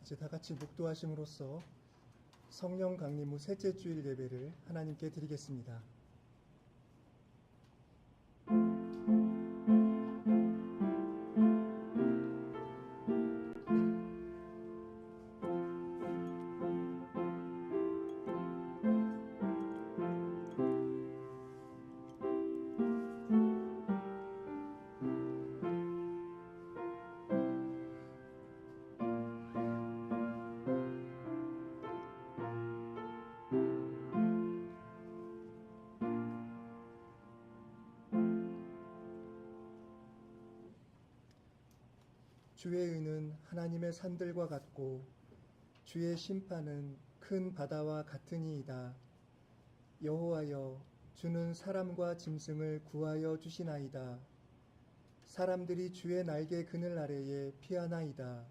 이제 다 같이 묵도하심으로써 성령 강림 후 셋째 주일 예배를 하나님께 드리겠습니다. 주의 의는 하나님의 산들과 같고 주의 심판은 큰 바다와 같으니이다. 여호와여, 주는 사람과 짐승을 구하여 주시나이다. 사람들이 주의 날개 그늘 아래에 피하나이다.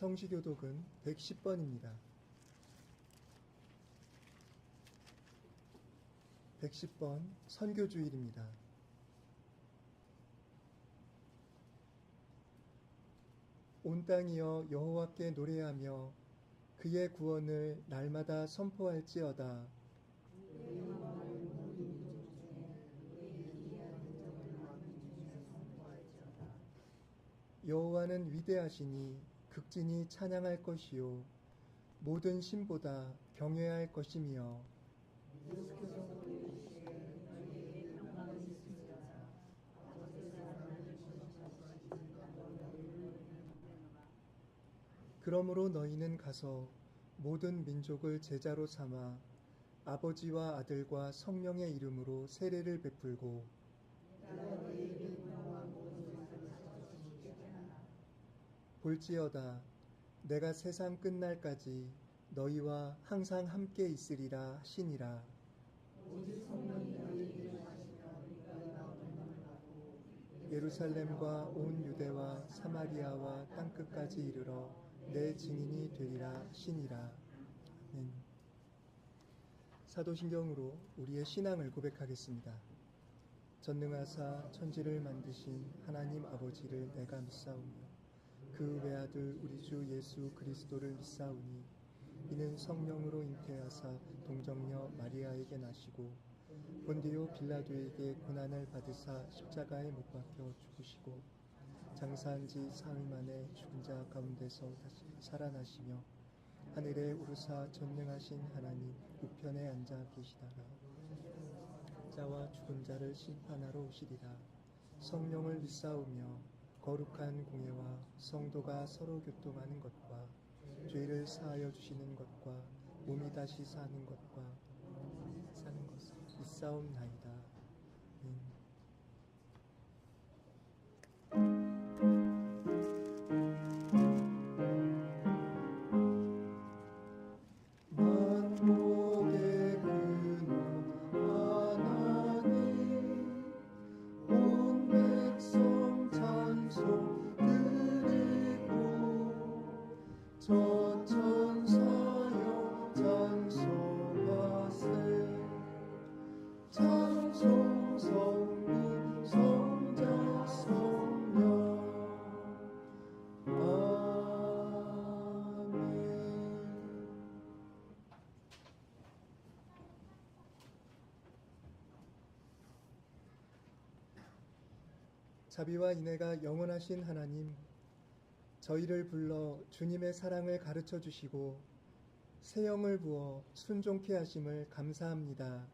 성시교독은 110번입니다. 110번 선교주일입니다. 온 땅이여 여호와께 노래하며 그의 구원을 날마다 선포할지어다. 여호와는 위대하시니 극진히 찬양할 것이요 모든 신보다 경외할 것이며 그러므로 너희는 가서 모든 민족을 제자로 삼아 아버지와 아들과 성령의 이름으로 세례를 베풀고 볼지어다 내가 세상 끝날까지 너희와 항상 함께 있으리라 하시니라. 예루살렘과 온 유대와 사마리아와 땅끝까지 이르러 내 증인이 되리라 하시니라. 아멘. 사도신경으로 우리의 신앙을 고백하겠습니다. 전능하사 천지를 만드신 하나님 아버지를 내가 믿사오며 그 외아들 우리 주 예수 그리스도를 믿사오니 이는 성령으로 잉태하사 동정녀 마리아에게 나시고 본디오 빌라도에게 고난을 받으사 십자가에 못 박혀 죽으시고 장사한 지 사흘 만에 죽은 자 가운데서 다시 살아나시며 하늘에 오르사 전능하신 하나님 우편에 앉아 계시다가 자와 죽은 자를 심판하러 오시리라. 성령을 믿사오며 거룩한 공예와 성도가 서로 교통하는 것과 죄를 사하여 주시는 것과 몸이 다시 사는 것과 사는 것을 믿사옵나이다. 아멘. 자비와 인애가 영원하신 하나님, 저희를 불러 주님의 사랑을 가르쳐 주시고 새 영을 부어 순종케 하심을 감사합니다.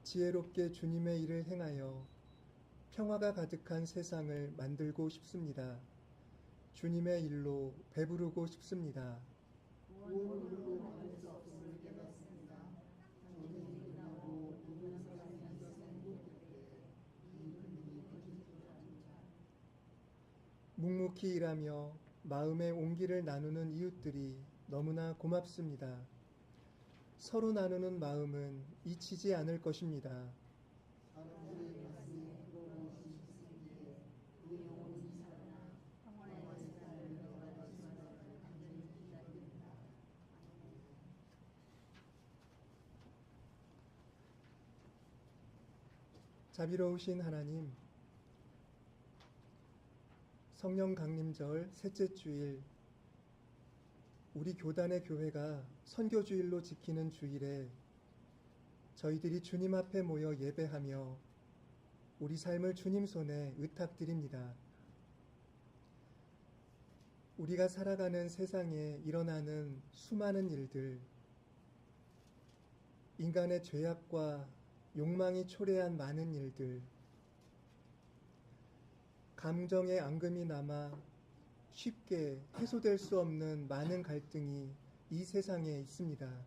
지혜롭게 주님의 일을 행하여 평화가 가득한 세상을 만들고 싶습니다. 주님의 일로 배부르고 싶습니다. 묵묵히 일하며 마음의 온기를 나누는 이웃들이 너무나 고맙습니다. 서로 나누는 마음은 잊히지 않을 것입니다. 자비로우신 하나님, 성령 강림절 셋째 주일, 우리 교단의 교회가 선교주일로 지키는 주일에 저희들이 주님 앞에 모여 예배하며 우리 삶을 주님 손에 의탁드립니다. 우리가 살아가는 세상에 일어나는 수많은 일들, 인간의 죄악과 욕망이 초래한 많은 일들, 감정의 앙금이 남아 쉽게 해소될 수 없는 많은 갈등이 이 세상에 있습니다.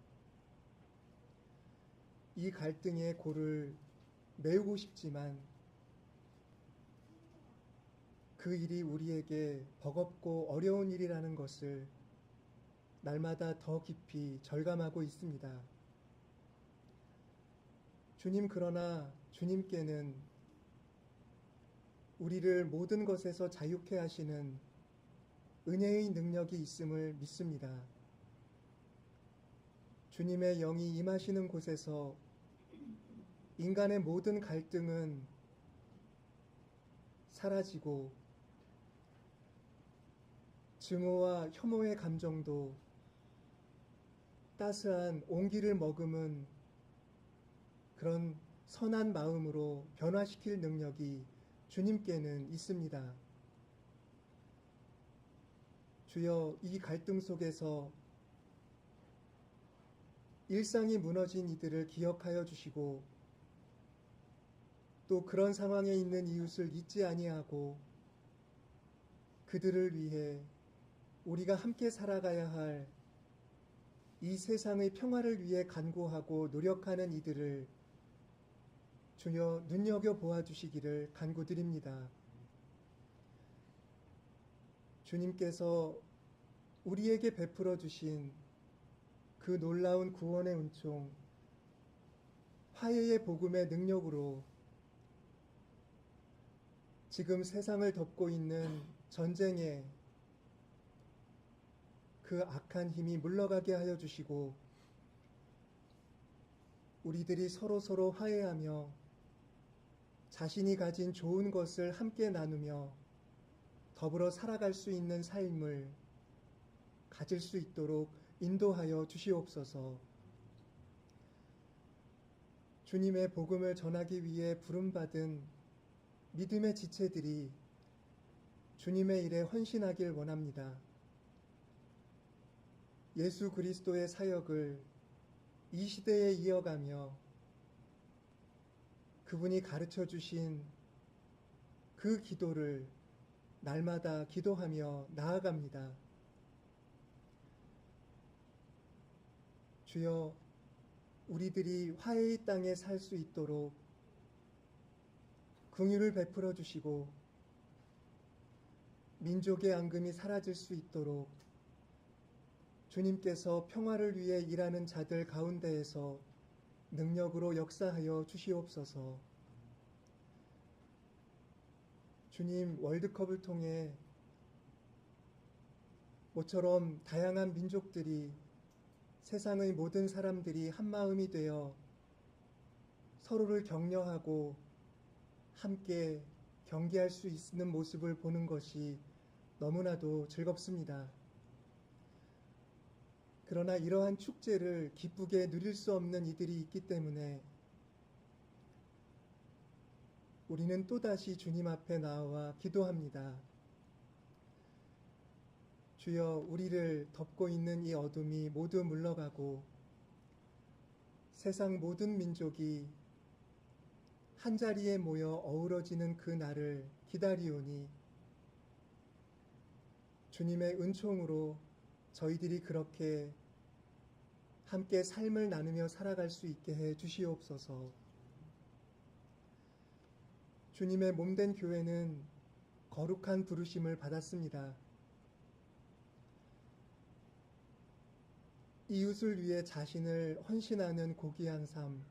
이 갈등의 골을 메우고 싶지만 그 일이 우리에게 버겁고 어려운 일이라는 것을 날마다 더 깊이 절감하고 있습니다. 주님, 그러나 주님께는 우리를 모든 것에서 자유케 하시는 은혜의 능력이 있음을 믿습니다. 주님의 영이 임하시는 곳에서 인간의 모든 갈등은 사라지고 증오와 혐오의 감정도 따스한 온기를 머금은 그런 선한 마음으로 변화시킬 능력이 주님께는 있습니다. 주여, 이 갈등 속에서 일상이 무너진 이들을 기억하여 주시고 또 그런 상황에 있는 이웃을 잊지 아니하고 그들을 위해 우리가 함께 살아가야 할 이 세상의 평화를 위해 간구하고 노력하는 이들을 주여 눈여겨 보아주시기를 간구드립니다. 주님께서 우리에게 베풀어 주신 그 놀라운 구원의 은총, 화해의 복음의 능력으로 지금 세상을 덮고 있는 전쟁의 그 악한 힘이 물러가게 하여 주시고 우리들이 서로 화해하며 자신이 가진 좋은 것을 함께 나누며 더불어 살아갈 수 있는 삶을 가질 수 있도록 인도하여 주시옵소서. 주님의 복음을 전하기 위해 부름받은 믿음의 지체들이 주님의 일에 헌신하길 원합니다. 예수 그리스도의 사역을 이 시대에 이어가며 그분이 가르쳐 주신 그 기도를 날마다 기도하며 나아갑니다. 주여, 우리들이 화해의 땅에 살 수 있도록 긍휼을 베풀어 주시고 민족의 앙금이 사라질 수 있도록 주님께서 평화를 위해 일하는 자들 가운데에서 능력으로 역사하여 주시옵소서. 주님, 월드컵을 통해 모처럼 다양한 민족들이, 세상의 모든 사람들이 한마음이 되어 서로를 격려하고 함께 경기할 수 있는 모습을 보는 것이 너무나도 즐겁습니다. 그러나 이러한 축제를 기쁘게 누릴 수 없는 이들이 있기 때문에 우리는 또다시 주님 앞에 나와 기도합니다. 주여, 우리를 덮고 있는 이 어둠이 모두 물러가고 세상 모든 민족이 한자리에 모여 어우러지는 그 날을 기다리오니 주님의 은총으로 저희들이 그렇게 함께 삶을 나누며 살아갈 수 있게 해 주시옵소서. 주님의 몸된 교회는 거룩한 부르심을 받았습니다. 이웃을 위해 자신을 헌신하는 고귀한 삶,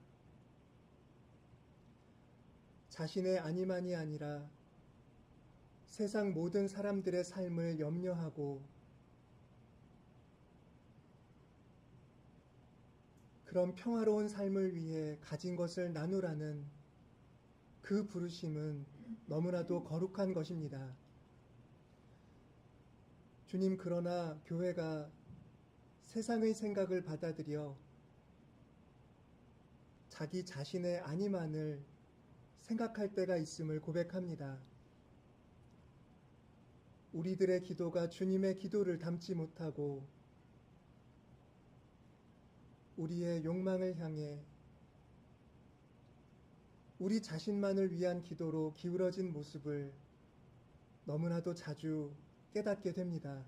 자신의 안위만이 아니라 세상 모든 사람들의 삶을 염려하고 그런 평화로운 삶을 위해 가진 것을 나누라는 그 부르심은 너무나도 거룩한 것입니다. 주님, 그러나 교회가 세상의 생각을 받아들여 자기 자신의 안위만을 생각할 때가 있음을 고백합니다. 우리들의 기도가 주님의 기도를 담지 못하고 우리의 욕망을 향해 우리 자신만을 위한 기도로 기울어진 모습을 너무나도 자주 깨닫게 됩니다.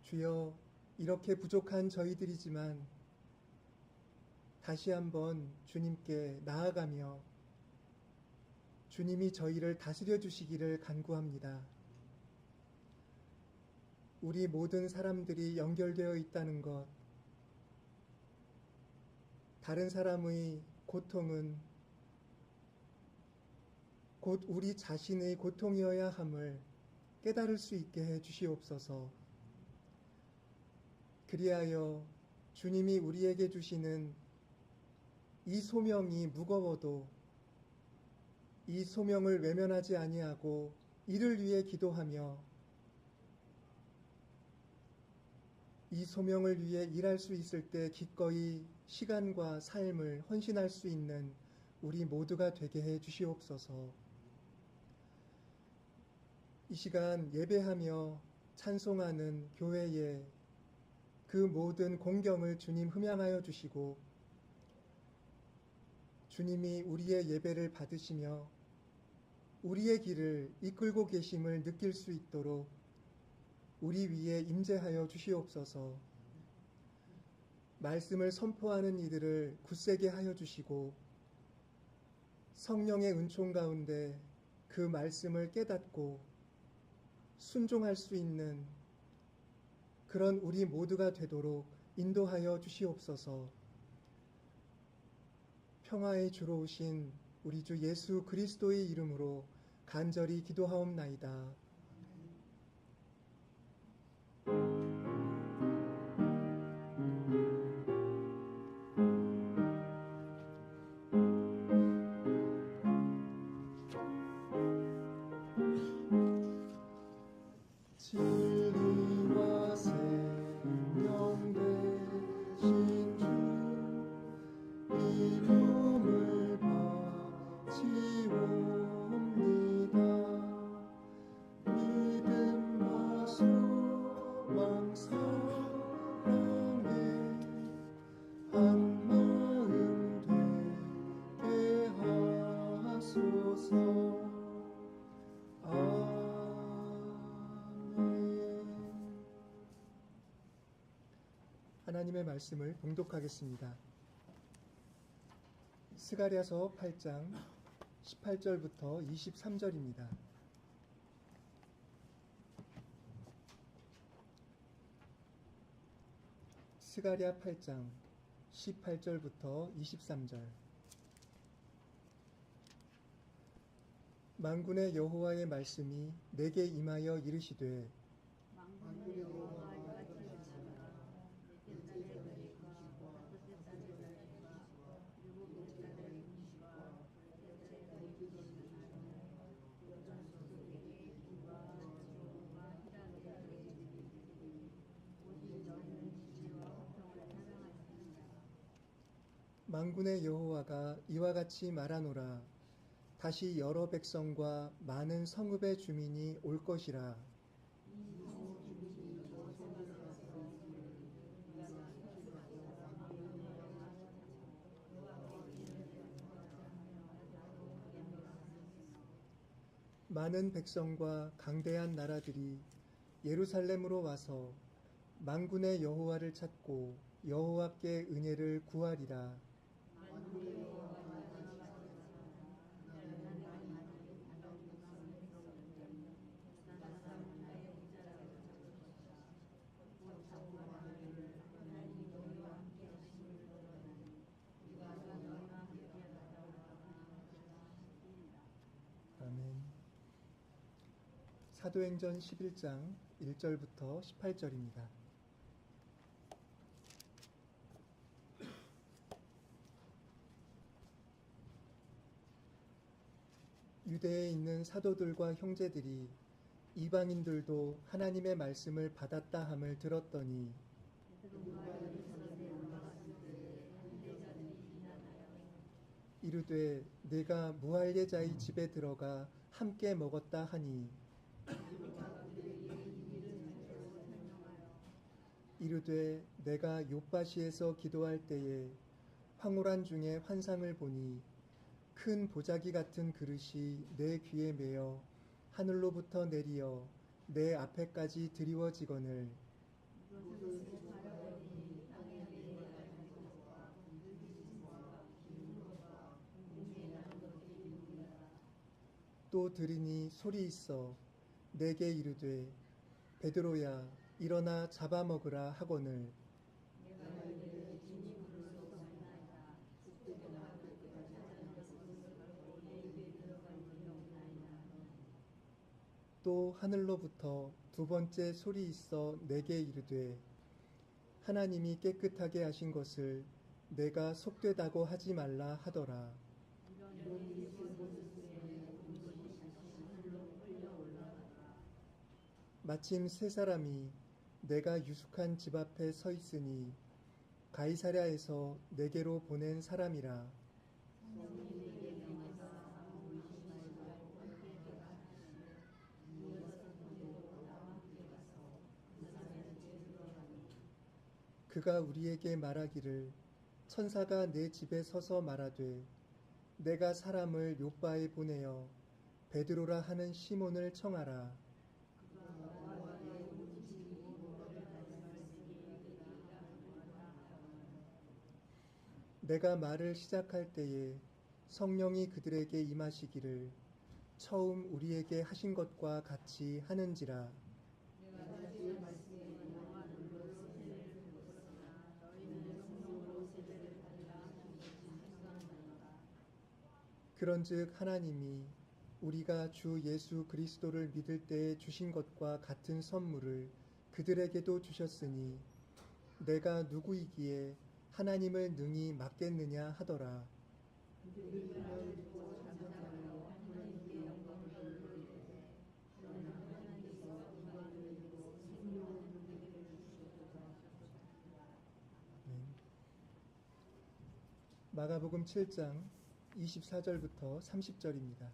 주여, 이렇게 부족한 저희들이지만 다시 한번 주님께 나아가며 주님이 저희를 다스려 주시기를 간구합니다. 우리 모든 사람들이 연결되어 있다는 것, 다른 사람의 고통은 곧 우리 자신의 고통이어야 함을 깨달을 수 있게 해 주시옵소서. 그리하여 주님이 우리에게 주시는 이 소명이 무거워도 이 소명을 외면하지 아니하고 이를 위해 기도하며 이 소명을 위해 일할 수 있을 때 기꺼이 시간과 삶을 헌신할 수 있는 우리 모두가 되게 해 주시옵소서. 이 시간 예배하며 찬송하는 교회의 그 모든 공경을 주님 흠양하여 주시고 주님이 우리의 예배를 받으시며 우리의 길을 이끌고 계심을 느낄 수 있도록 우리 위에 임재하여 주시옵소서. 말씀을 선포하는 이들을 굳세게 하여 주시고 성령의 은총 가운데 그 말씀을 깨닫고 순종할 수 있는 그런 우리 모두가 되도록 인도하여 주시옵소서. 평화의 주로 오신 우리 주 예수 그리스도의 이름으로 간절히 기도하옵나이다. 진리와 생명 되신 주 이름을 바치옵니다. 믿음과 소망 사랑에 한 마음 되게 하소서. 하나님의 말씀을 봉독하겠습니다. 스가랴서 8장 18절부터 23절입니다. 스가랴 8장 18절부터 23절. 만군의 여호와의 말씀이 내게 임하여 이르시되 만군의 여호와가 이와 같이 말하노라. 다시 여러 백성과 많은 성읍의 주민이 올 것이라. 많은 백성과 강대한 나라들이 예루살렘으로 와서 만군의 여호와를 찾고 여호와께 은혜를 구하리라. 아멘. 사도행전 11장 1절부터 18절입니다. 유대에 있는 사도들과 형제들이 이방인들도 하나님의 말씀을 받았다 함을 들었더니 이르되 내가 무할례자의 집에 들어가 함께 먹었다 하니 이르되 내가 욥바시에서 기도할 때에 황홀한 중에 환상을 보니 큰 보자기 같은 그릇이 내 귀에 매어 하늘로부터 내리어 내 앞에까지 드리워지거늘 또 들으니 소리 있어 내게 이르되 베드로야 일어나 잡아먹으라 하거늘 또 하늘로부터 두 번째 소리 있어 내게 이르되 하나님이 깨끗하게 하신 것을 내가 속되다고 하지 말라 하더라. 마침 세 사람이 내가 유숙한 집 앞에 서 있으니 가이사랴에서 내게로 보낸 사람이라. 그가 우리에게 말하기를 천사가 내 집에 서서 말하되 내가 사람을 욥바에 보내어 베드로라 하는 시몬을 청하라. 내가 말을 시작할 때에 성령이 그들에게 임하시기를 처음 우리에게 하신 것과 같이 하는지라. 그런즉 하나님이 우리가 주 예수 그리스도를 믿을 때에 주신 것과 같은 선물을 그들에게도 주셨으니 내가 누구이기에 하나님을 능히 막겠느냐 하더라. 마가복음 7장 24절부터 30절입니다.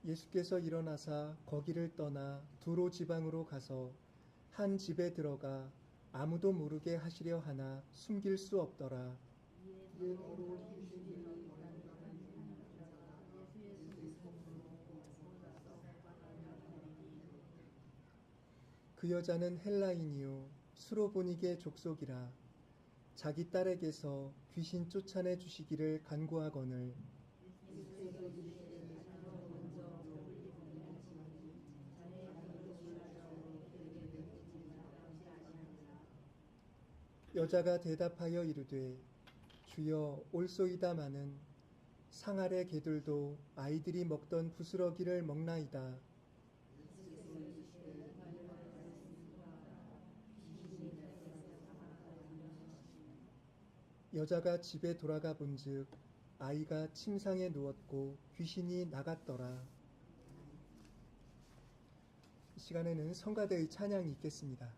예수께서 일어나사 거기를 떠나 두로 지방으로 가서 한 집에 들어가 아무도 모르게 하시려 하나 숨길 수 없더라. 그 여자는 헬라인이요 수로보니게 족속이라. 자기 딸에게서 귀신 쫓아내 주시기를 간구하거늘 여자가 대답하여 이르되 주여 올소이다마는 상 아래 개들도 아이들이 먹던 부스러기를 먹나이다. 여자가 집에 돌아가 본즉 아이가 침상에 누웠고 귀신이 나갔더라. 이 시간에는 성가대의 찬양이 있겠습니다.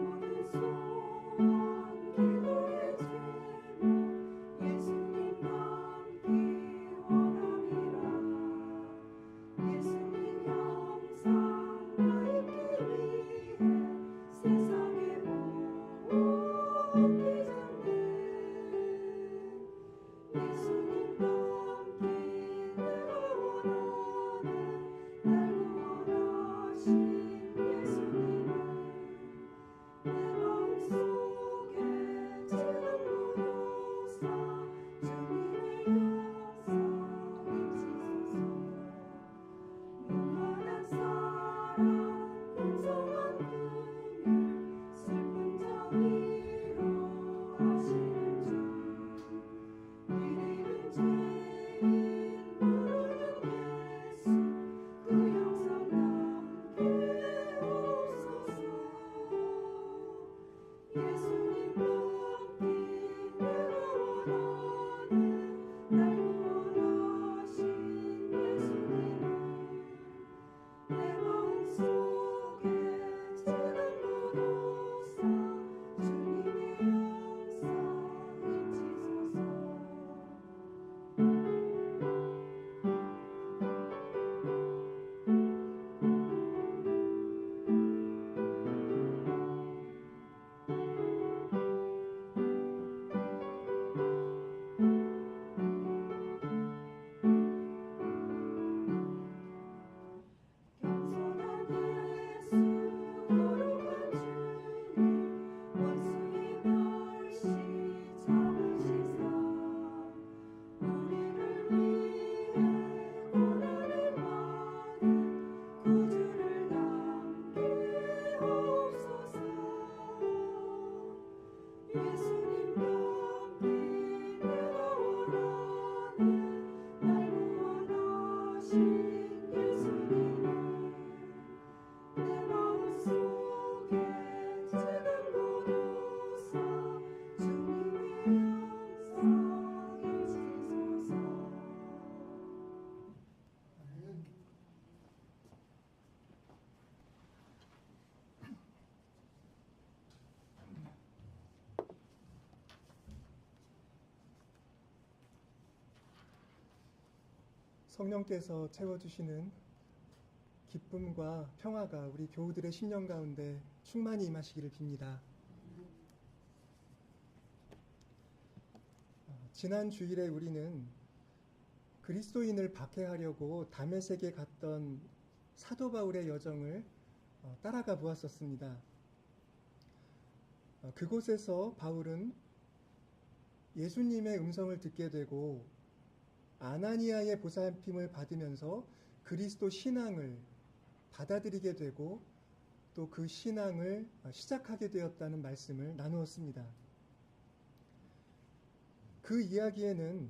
모든 소원 기도의 제목 예수님 성령께서 채워주시는 기쁨과 평화가 우리 교우들의 심령 가운데 충만히 임하시기를 빕니다. 지난 주일에 우리는 그리스도인을 박해하려고 다메섹에 갔던 사도 바울의 여정을 따라가 보았었습니다. 그곳에서 바울은 예수님의 음성을 듣게 되고 아나니아의 보살핌을 받으면서 그리스도 신앙을 받아들이게 되고 또 그 신앙을 시작하게 되었다는 말씀을 나누었습니다. 그 이야기에는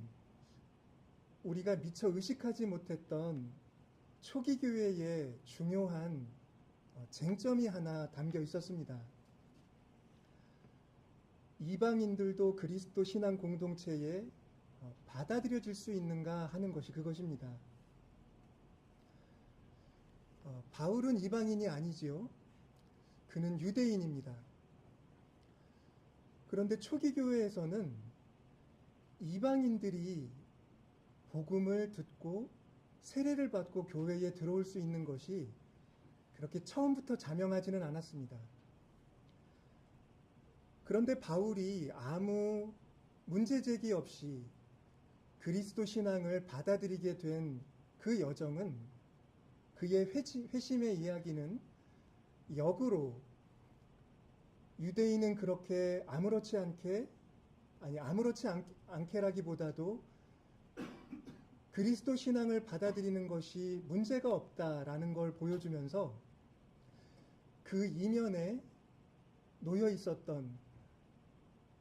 우리가 미처 의식하지 못했던 초기 교회의 중요한 쟁점이 하나 담겨 있었습니다. 이방인들도 그리스도 신앙 공동체에 받아들여질 수 있는가 하는 것이 그것입니다. 바울은 이방인이 아니지요. 그는 유대인입니다. 그런데 초기 교회에서는 이방인들이 복음을 듣고 세례를 받고 교회에 들어올 수 있는 것이 그렇게 처음부터 자명하지는 않았습니다. 그런데 바울이 아무 문제 제기 없이 그리스도 신앙을 받아들이게 된 그 여정은, 그의 회심의 이야기는 역으로 유대인은 그렇게 아무렇지 않게라기보다도 그리스도 신앙을 받아들이는 것이 문제가 없다라는 걸 보여주면서 그 이면에 놓여 있었던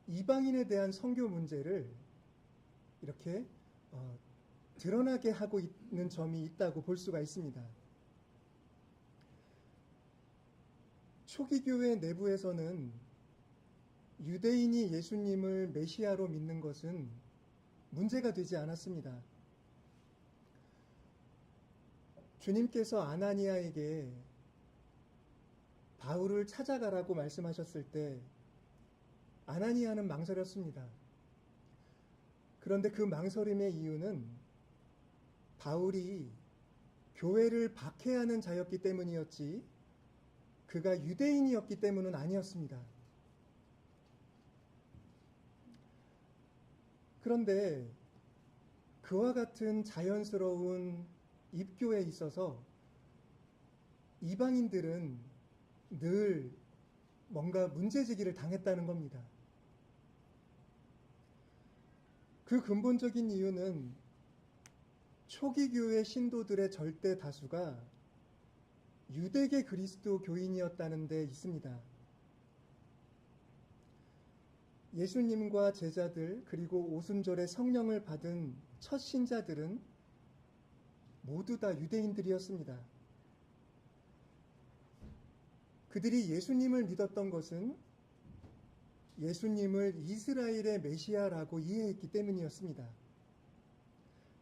이방인에 대한 선교 문제를 이렇게 드러나게 하고 있는 점이 있다고 볼 수가 있습니다. 초기 교회 내부에서는 유대인이 예수님을 메시아로 믿는 것은 문제가 되지 않았습니다. 주님께서 아나니아에게 바울을 찾아가라고 말씀하셨을 때 아나니아는 망설였습니다. 그런데 그 망설임의 이유는 바울이 교회를 박해하는 자였기 때문이었지 그가 유대인이었기 때문은 아니었습니다. 그런데 그와 같은 자연스러운 입교에 있어서 이방인들은 늘 뭔가 문제제기를 당했다는 겁니다. 그 근본적인 이유는 초기 교회 신도들의 절대 다수가 유대계 그리스도 교인이었다는 데 있습니다. 예수님과 제자들 그리고 오순절에 성령을 받은 첫 신자들은 모두 다 유대인들이었습니다. 그들이 예수님을 믿었던 것은 예수님을 이스라엘의 메시아라고 이해했기 때문이었습니다.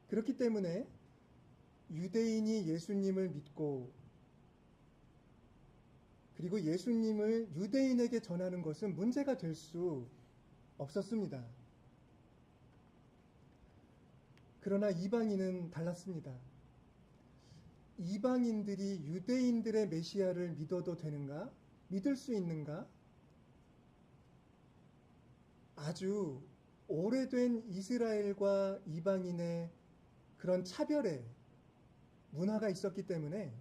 그렇기 때문에 유대인이 예수님을 믿고 그리고 예수님을 유대인에게 전하는 것은 문제가 될 수 없었습니다. 그러나 이방인은 달랐습니다. 이방인들이 유대인들의 메시아를 믿어도 되는가? 믿을 수 있는가? 아주 오래된 이스라엘과 이방인의 그런 차별의 문화가 있었기 때문에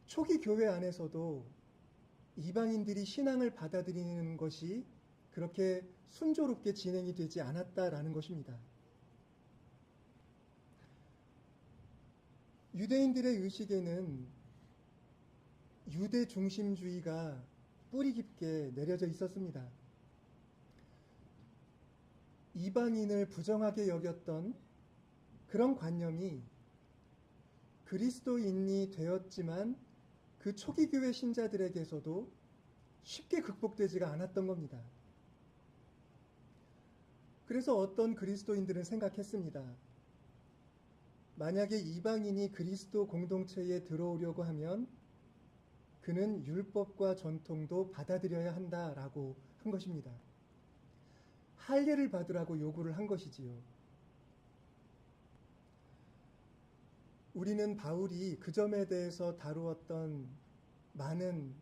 초기 교회 안에서도 이방인들이 신앙을 받아들이는 것이 그렇게 순조롭게 진행이 되지 않았다라는 것입니다. 유대인들의 의식에는 유대 중심주의가 뿌리 깊게 내려져 있었습니다. 이방인을 부정하게 여겼던 그런 관념이 그리스도인이 되었지만 그 초기 교회 신자들에게서도 쉽게 극복되지가 않았던 겁니다. 그래서 어떤 그리스도인들은 생각했습니다. 만약에 이방인이 그리스도 공동체에 들어오려고 하면 그는 율법과 전통도 받아들여야 한다라고 한 것입니다. 할례를 받으라고 요구를 한 것이지요. 우리는 바울이 그 점에 대해서 다루었던 많은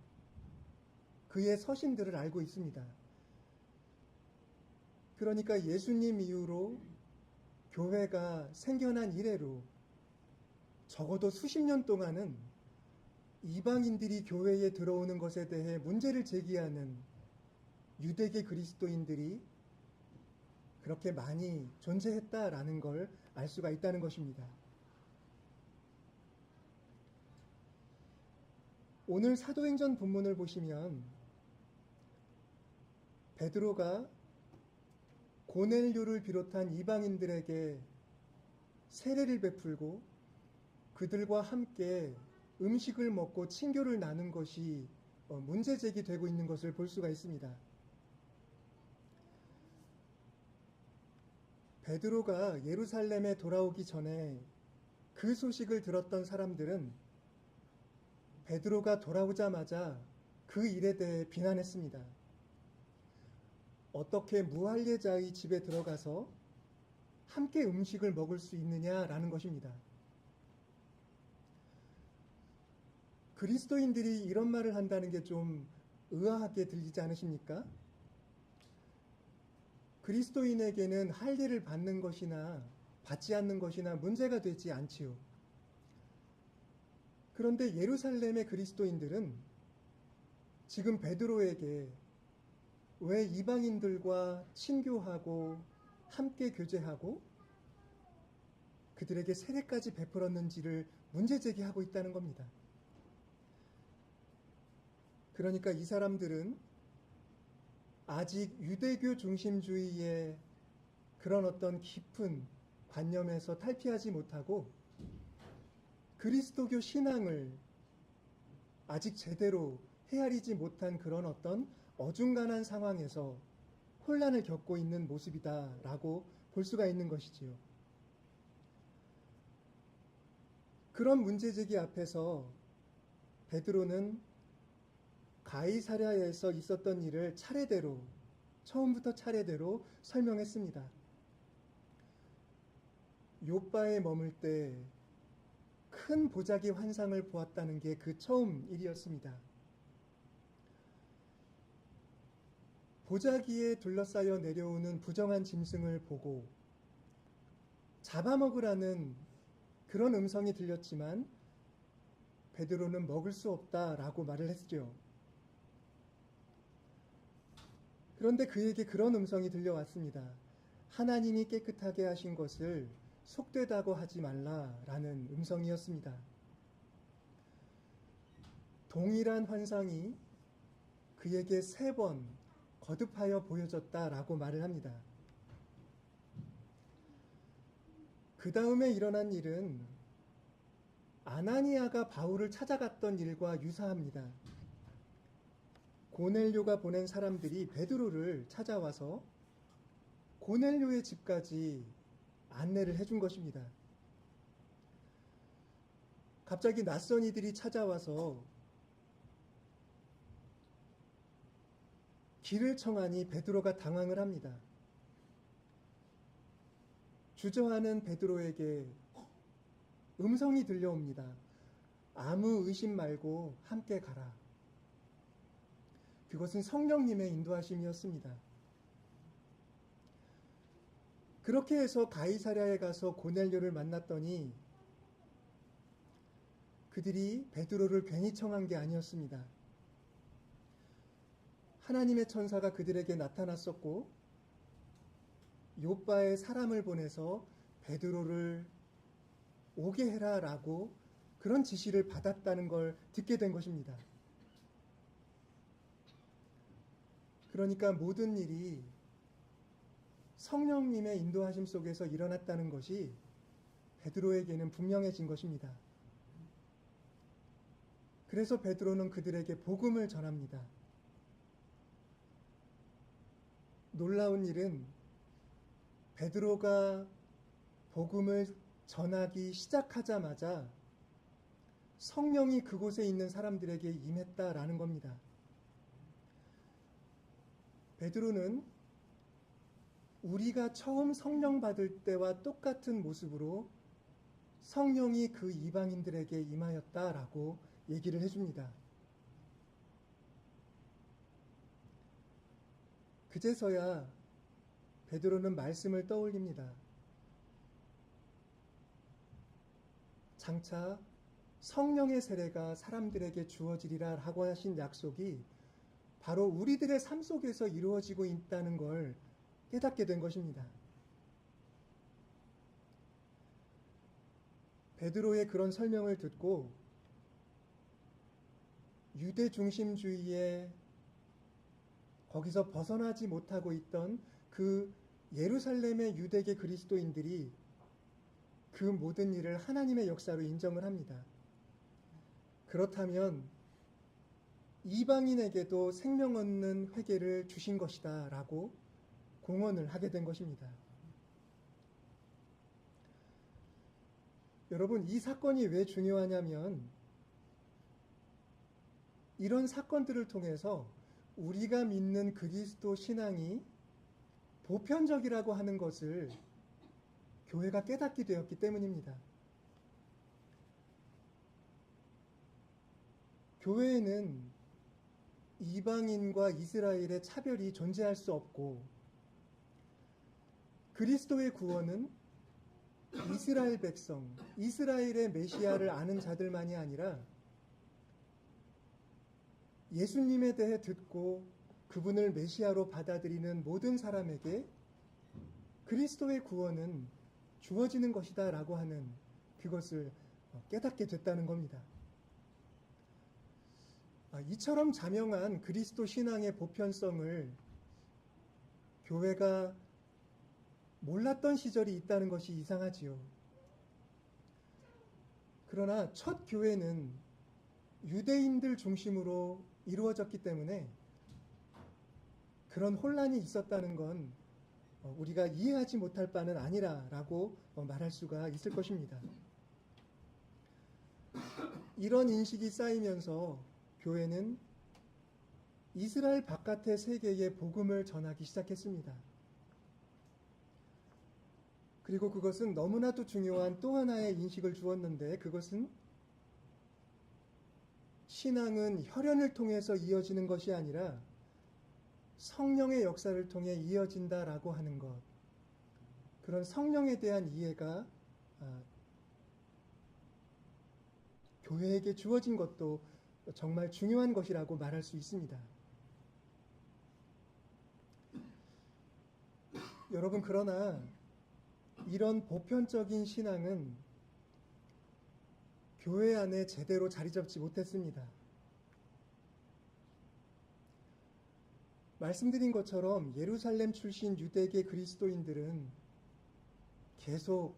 그의 서신들을 알고 있습니다. 그러니까 예수님 이후로 교회가 생겨난 이래로 적어도 수십 년 동안은 이방인들이 교회에 들어오는 것에 대해 문제를 제기하는 유대계 그리스도인들이 그렇게 많이 존재했다라는 걸 알 수가 있다는 것입니다. 오늘 사도행전 본문을 보시면 베드로가 고넬료를 비롯한 이방인들에게 세례를 베풀고 그들과 함께 음식을 먹고 친교를 나눈 것이 문제 제기되고 있는 것을 볼 수가 있습니다. 베드로가 예루살렘에 돌아오기 전에 그 소식을 들었던 사람들은 베드로가 돌아오자마자 그 일에 대해 비난했습니다. 어떻게 무할례자의 집에 들어가서 함께 음식을 먹을 수 있느냐라는 것입니다. 그리스도인들이 이런 말을 한다는 게 좀 의아하게 들리지 않으십니까? 그리스도인에게는 할례를 받는 것이나 받지 않는 것이나 문제가 되지 않지요. 그런데 예루살렘의 그리스도인들은 지금 베드로에게 왜 이방인들과 친교하고 함께 교제하고 그들에게 세례까지 베풀었는지를 문제 제기하고 있다는 겁니다. 그러니까 이 사람들은 아직 유대교 중심주의의 그런 어떤 깊은 관념에서 탈피하지 못하고 그리스도교 신앙을 아직 제대로 헤아리지 못한 그런 어떤 어중간한 상황에서 혼란을 겪고 있는 모습이다라고 볼 수가 있는 것이지요. 그런 문제제기 앞에서 베드로는 가이사랴에서 있었던 일을 처음부터 차례대로 설명했습니다. 욥바에 머물 때 큰 보자기 환상을 보았다는 게 그 처음 일이었습니다. 보자기에 둘러싸여 내려오는 부정한 짐승을 보고 잡아먹으라는 그런 음성이 들렸지만 베드로는 먹을 수 없다라고 말을 했죠. 그런데 그에게 그런 음성이 들려왔습니다. 하나님이 깨끗하게 하신 것을 속되다고 하지 말라라는 음성이었습니다. 동일한 환상이 그에게 3번 거듭하여 보여졌다라고 말을 합니다. 그 다음에 일어난 일은 아나니아가 바울을 찾아갔던 일과 유사합니다. 고넬료가 보낸 사람들이 베드로를 찾아와서 고넬료의 집까지 안내를 해준 것입니다. 갑자기 낯선 이들이 찾아와서 길을 청하니 베드로가 당황을 합니다. 주저하는 베드로에게 음성이 들려옵니다. 아무 의심 말고 함께 가라. 그것은 성령님의 인도하심이었습니다. 그렇게 해서 가이사랴에 가서 고넬료를 만났더니 그들이 베드로를 괜히 청한 게 아니었습니다. 하나님의 천사가 그들에게 나타났었고 욥바에 사람을 보내서 베드로를 오게 해라라고 그런 지시를 받았다는 걸 듣게 된 것입니다. 그러니까 모든 일이 성령님의 인도하심 속에서 일어났다는 것이 베드로에게는 분명해진 것입니다. 그래서 베드로는 그들에게 복음을 전합니다. 놀라운 일은 베드로가 복음을 전하기 시작하자마자 성령이 그곳에 있는 사람들에게 임했다라는 겁니다. 베드로는 우리가 처음 성령 받을 때와 똑같은 모습으로 성령이 그 이방인들에게 임하였다라고 얘기를 해줍니다. 그제서야 베드로는 말씀을 떠올립니다. 장차 성령의 세례가 사람들에게 주어지리라 하고 하신 약속이 바로 우리들의 삶 속에서 이루어지고 있다는 걸 깨닫게 된 것입니다. 베드로의 그런 설명을 듣고 유대 중심주의에 거기서 벗어나지 못하고 있던 그 예루살렘의 유대계 그리스도인들이 그 모든 일을 하나님의 역사로 인정을 합니다. 그렇다면 이방인에게도 생명 얻는 회개를 주신 것이다 라고 공언을 하게 된 것입니다. 여러분, 이 사건이 왜 중요하냐면 이런 사건들을 통해서 우리가 믿는 그리스도 신앙이 보편적이라고 하는 것을 교회가 깨닫게 되었기 때문입니다. 교회에는 이방인과 이스라엘의 차별이 존재할 수 없고 그리스도의 구원은 이스라엘 백성, 이스라엘의 메시아를 아는 자들만이 아니라 예수님에 대해 듣고 그분을 메시아로 받아들이는 모든 사람에게 그리스도의 구원은 주어지는 것이다 라고 하는 그것을 깨닫게 됐다는 겁니다. 이처럼 자명한 그리스도 신앙의 보편성을 교회가 몰랐던 시절이 있다는 것이 이상하지요. 그러나 첫 교회는 유대인들 중심으로 이루어졌기 때문에 그런 혼란이 있었다는 건 우리가 이해하지 못할 바는 아니라라고 말할 수가 있을 것입니다. 이런 인식이 쌓이면서 교회는 이스라엘 바깥의 세계에 복음을 전하기 시작했습니다. 그리고 그것은 너무나도 중요한 또 하나의 인식을 주었는데 그것은 신앙은 혈연을 통해서 이어지는 것이 아니라 성령의 역사를 통해 이어진다라고 하는 것. 그런 성령에 대한 이해가 교회에게 주어진 것도 정말 중요한 것이라고 말할 수 있습니다. 여러분, 그러나 이런 보편적인 신앙은 교회 안에 제대로 자리 잡지 못했습니다. 말씀드린 것처럼 예루살렘 출신 유대계 그리스도인들은 계속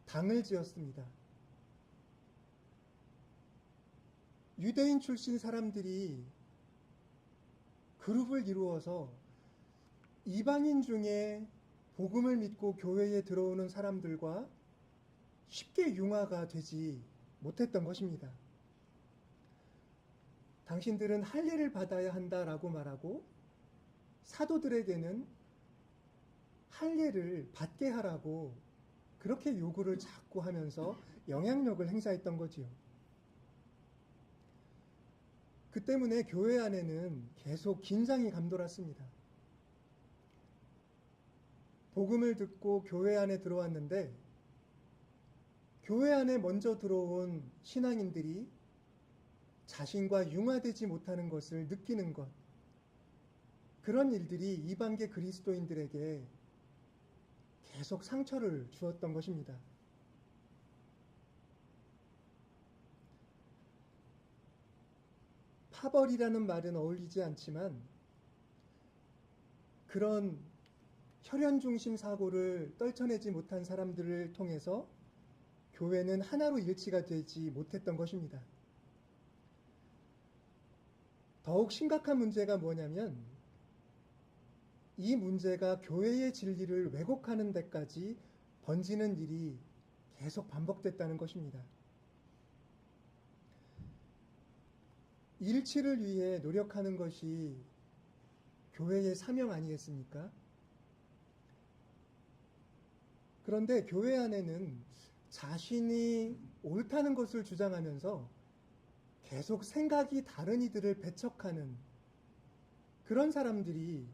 당을 지었습니다. 유대인 출신 사람들이 그룹을 이루어서 이방인 중에 복음을 믿고 교회에 들어오는 사람들과 쉽게 융화가 되지 못했던 것입니다. 당신들은 할례를 받아야 한다라고 말하고 사도들에게는 할례를 받게 하라고 그렇게 요구를 자꾸 하면서 영향력을 행사했던 거지요. 그 때문에 교회 안에는 계속 긴장이 감돌았습니다. 복음을 듣고 교회 안에 들어왔는데 교회 안에 먼저 들어온 신앙인들이 자신과 융화되지 못하는 것을 느끼는 것, 그런 일들이 이방계 그리스도인들에게 계속 상처를 주었던 것입니다. 파벌이라는 말은 어울리지 않지만 그런 혈연 중심 사고를 떨쳐내지 못한 사람들을 통해서 교회는 하나로 일치가 되지 못했던 것입니다. 더욱 심각한 문제가 뭐냐면 이 문제가 교회의 진리를 왜곡하는 데까지 번지는 일이 계속 반복됐다는 것입니다. 일치를 위해 노력하는 것이 교회의 사명 아니겠습니까? 그런데 교회 안에는 자신이 옳다는 것을 주장하면서 계속 생각이 다른 이들을 배척하는 그런 사람들이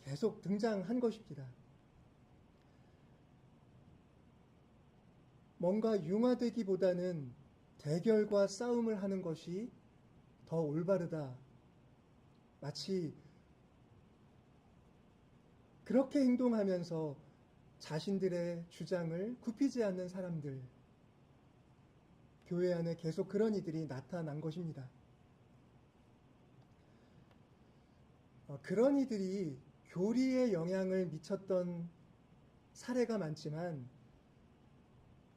계속 등장한 것입니다. 뭔가 융화되기보다는 대결과 싸움을 하는 것이 더 올바르다. 마치 그렇게 행동하면서 자신들의 주장을 굽히지 않는 사람들, 교회 안에 계속 그런 이들이 나타난 것입니다. 그런 이들이 교리에 영향을 미쳤던 사례가 많지만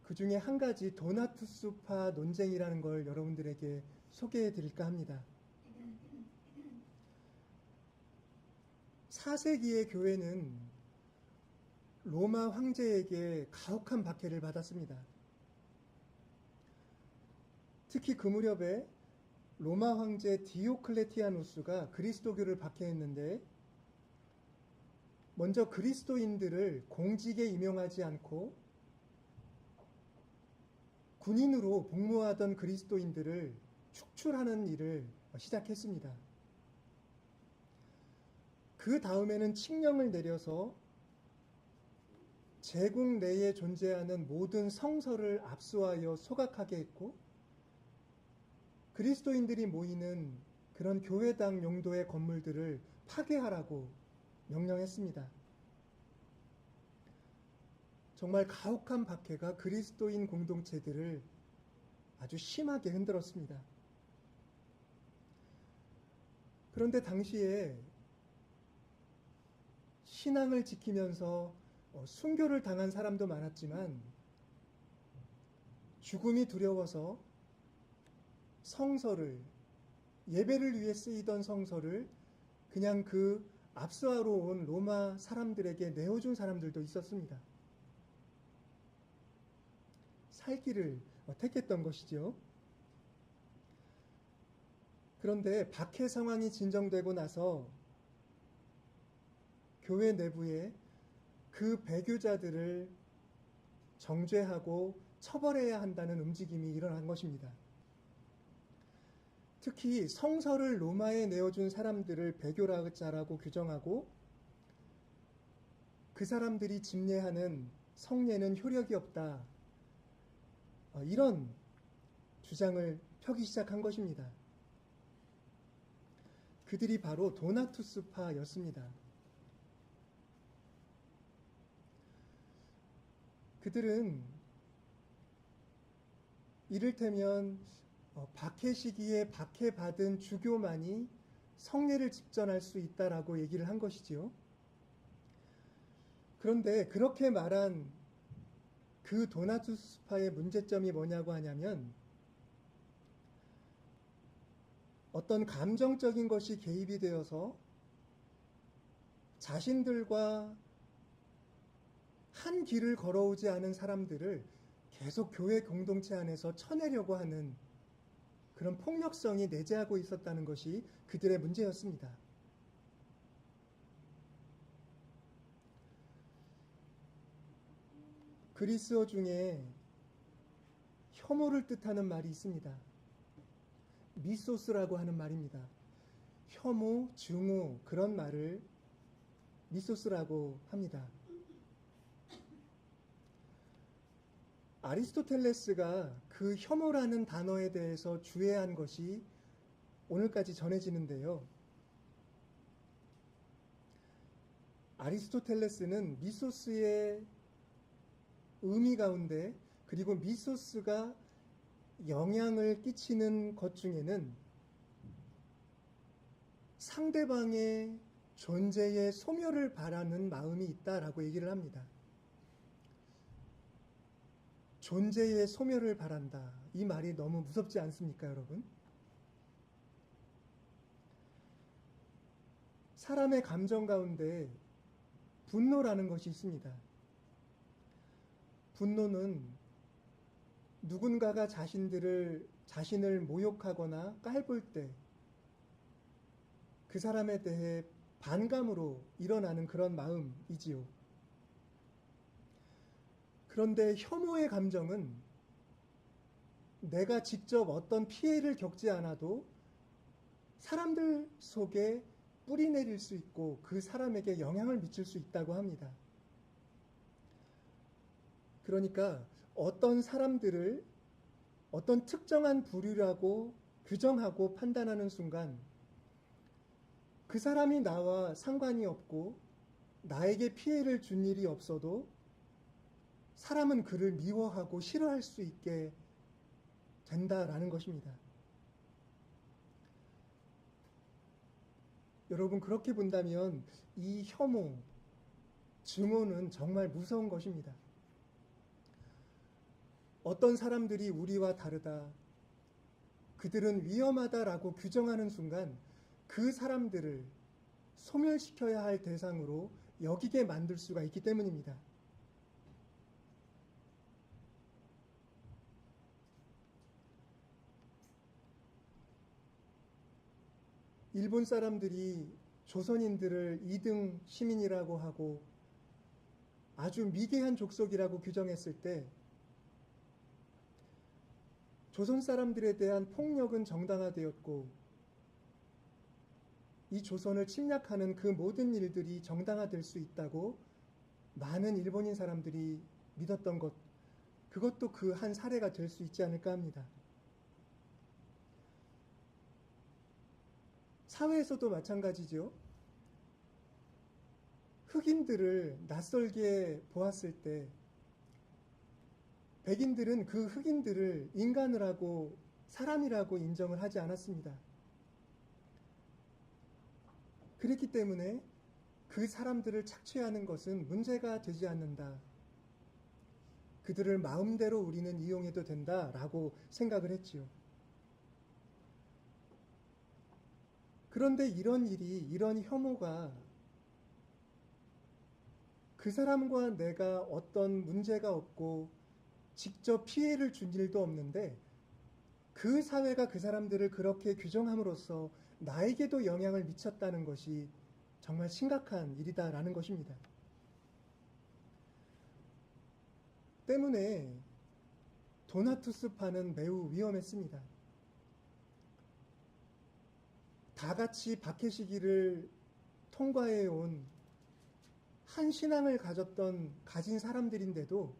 그 중에 한 가지 도나투스파 논쟁이라는 걸 여러분들에게 소개해 드릴까 합니다. 4세기의 교회는 로마 황제에게 가혹한 박해를 받았습니다. 특히 그 무렵에 로마 황제 디오클레티아누스가 그리스도교를 박해했는데 먼저 그리스도인들을 공직에 임용하지 않고 군인으로 복무하던 그리스도인들을 축출하는 일을 시작했습니다. 그 다음에는 칙령을 내려서 제국 내에 존재하는 모든 성서를 압수하여 소각하게 했고 그리스도인들이 모이는 그런 교회당 용도의 건물들을 파괴하라고 명령했습니다. 정말 가혹한 박해가 그리스도인 공동체들을 아주 심하게 흔들었습니다. 그런데 당시에 신앙을 지키면서 순교를 당한 사람도 많았지만 죽음이 두려워서 성서를, 예배를 위해 쓰이던 성서를 그냥 그 압수하러 온 로마 사람들에게 내어준 사람들도 있었습니다. 살기를 택했던 것이죠. 그런데 박해 상황이 진정되고 나서 교회 내부에 그 배교자들을 정죄하고 처벌해야 한다는 움직임이 일어난 것입니다. 특히 성서를 로마에 내어준 사람들을 배교자라고 규정하고 그 사람들이 집례하는 성례는 효력이 없다. 이런 주장을 펴기 시작한 것입니다. 그들이 바로 도나투스파였습니다. 그들은 이를테면 박해 시기에 박해받은 주교만이 성례를 직전할 수 있다라고 얘기를 한 것이지요. 그런데 그렇게 말한 그 도나투스파의 문제점이 뭐냐고 하냐면 어떤 감정적인 것이 개입이 되어서 자신들과 한 길을 걸어오지 않은 사람들을 계속 교회 공동체 안에서 쳐내려고 하는 그런 폭력성이 내재하고 있었다는 것이 그들의 문제였습니다. 그리스어 중에 혐오를 뜻하는 말이 있습니다. 미소스라고 하는 말입니다. 혐오, 증오 그런 말을 미소스라고 합니다. 아리스토텔레스가 그 혐오라는 단어에 대해서 주의한 것이 오늘까지 전해지는데요. 아리스토텔레스는 미소스의 의미 가운데 그리고 미소스가 영향을 끼치는 것 중에는 상대방의 존재의 소멸을 바라는 마음이 있다라고 얘기를 합니다. 존재의 소멸을 바란다. 이 말이 너무 무섭지 않습니까, 여러분? 사람의 감정 가운데 분노라는 것이 있습니다. 분노는 누군가가 자신을 모욕하거나 깔볼 때 그 사람에 대해 반감으로 일어나는 그런 마음이지요. 그런데 혐오의 감정은 내가 직접 어떤 피해를 겪지 않아도 사람들 속에 뿌리 내릴 수 있고 그 사람에게 영향을 미칠 수 있다고 합니다. 그러니까 어떤 사람들을 어떤 특정한 부류라고 규정하고 판단하는 순간 그 사람이 나와 상관이 없고 나에게 피해를 준 일이 없어도 사람은 그를 미워하고 싫어할 수 있게 된다라는 것입니다. 여러분, 그렇게 본다면 이 혐오, 증오는 정말 무서운 것입니다. 어떤 사람들이 우리와 다르다, 그들은 위험하다라고 규정하는 순간 그 사람들을 소멸시켜야 할 대상으로 여기게 만들 수가 있기 때문입니다. 일본 사람들이 조선인들을 2등 시민이라고 하고 아주 미개한 족속이라고 규정했을 때 조선 사람들에 대한 폭력은 정당화되었고 이 조선을 침략하는 그 모든 일들이 정당화될 수 있다고 많은 일본인 사람들이 믿었던 것, 그것도 그 한 사례가 될 수 있지 않을까 합니다. 사회에서도 마찬가지죠. 흑인들을 낯설게 보았을 때 백인들은 그 흑인들을 인간을 하고 사람이라고 인정을 하지 않았습니다. 그렇기 때문에 그 사람들을 착취하는 것은 문제가 되지 않는다. 그들을 마음대로 우리는 이용해도 된다라고 생각을 했지요. 그런데 이런 혐오가 그 사람과 내가 어떤 문제가 없고 직접 피해를 준 일도 없는데 그 사회가 그 사람들을 그렇게 규정함으로써 나에게도 영향을 미쳤다는 것이 정말 심각한 일이다라는 것입니다. 때문에 도나투스파는 매우 위험했습니다. 다 같이 박해시기를 통과해온 한 신앙을 가진 사람들인데도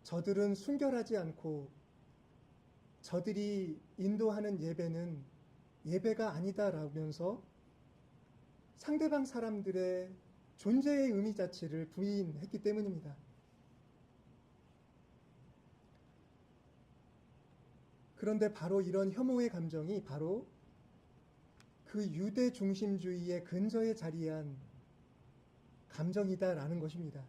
저들은 순결하지 않고 저들이 인도하는 예배는 예배가 아니다라면서 상대방 사람들의 존재의 의미 자체를 부인했기 때문입니다. 그런데 바로 이런 혐오의 감정이 바로 그 유대 중심주의의 근저에 자리한 감정이다라는 것입니다.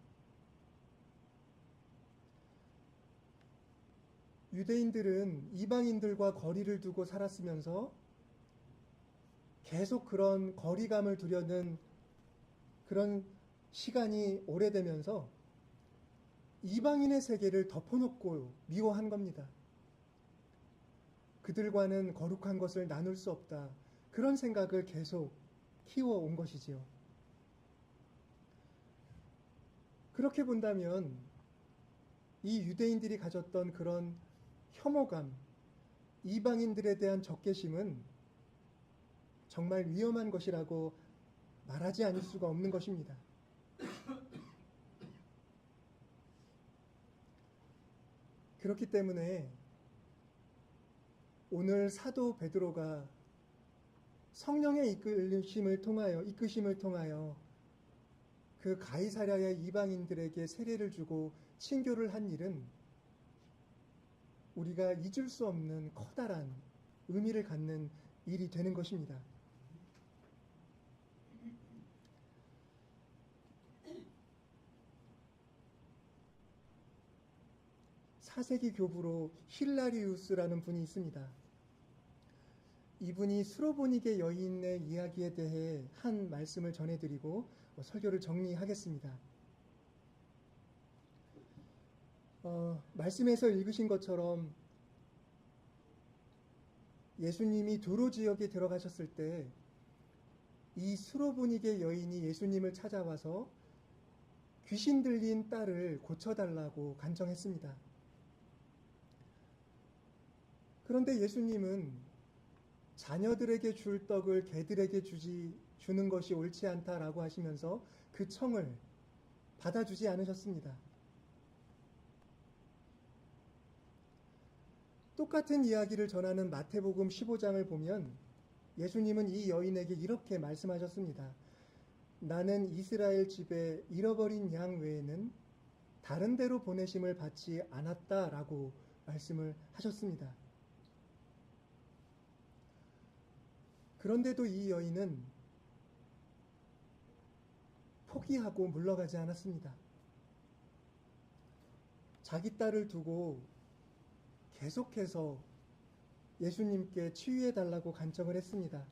유대인들은 이방인들과 거리를 두고 살았으면서 계속 그런 거리감을 두려는 그런 시간이 오래되면서 이방인의 세계를 덮어놓고 미워한 겁니다. 그들과는 거룩한 것을 나눌 수 없다. 그런 생각을 계속 키워온 것이지요. 그렇게 본다면 이 유대인들이 가졌던 그런 혐오감, 이방인들에 대한 적개심은 정말 위험한 것이라고 말하지 않을 수가 없는 것입니다. 그렇기 때문에 오늘 사도 베드로가 성령의 이끄심을 통하여 그 가이사랴의 이방인들에게 세례를 주고 친교를 한 일은 우리가 잊을 수 없는 커다란 의미를 갖는 일이 되는 것입니다. 사세기 교부로 힐라리우스라는 분이 있습니다. 이분이 수로보니게 여인의 이야기에 대해 한 말씀을 전해드리고 설교를 정리하겠습니다. 말씀에서 읽으신 것처럼 예수님이 두로 지역에 들어가셨을 때 이 수로보니게 여인이 예수님을 찾아와서 귀신 들린 딸을 고쳐달라고 간청했습니다. 그런데 예수님은 자녀들에게 줄 떡을 개들에게 주는 것이 옳지 않다라고 하시면서 그 청을 받아주지 않으셨습니다. 똑같은 이야기를 전하는 마태복음 15장을 보면 예수님은 이 여인에게 이렇게 말씀하셨습니다. 나는 이스라엘 집에 잃어버린 양 외에는 다른 데로 보내심을 받지 않았다라고 말씀을 하셨습니다. 그런데도 이 여인은 포기하고 물러가지 않았습니다. 자기 딸을 두고 계속해서 예수님께 치유해달라고 간청을 했습니다.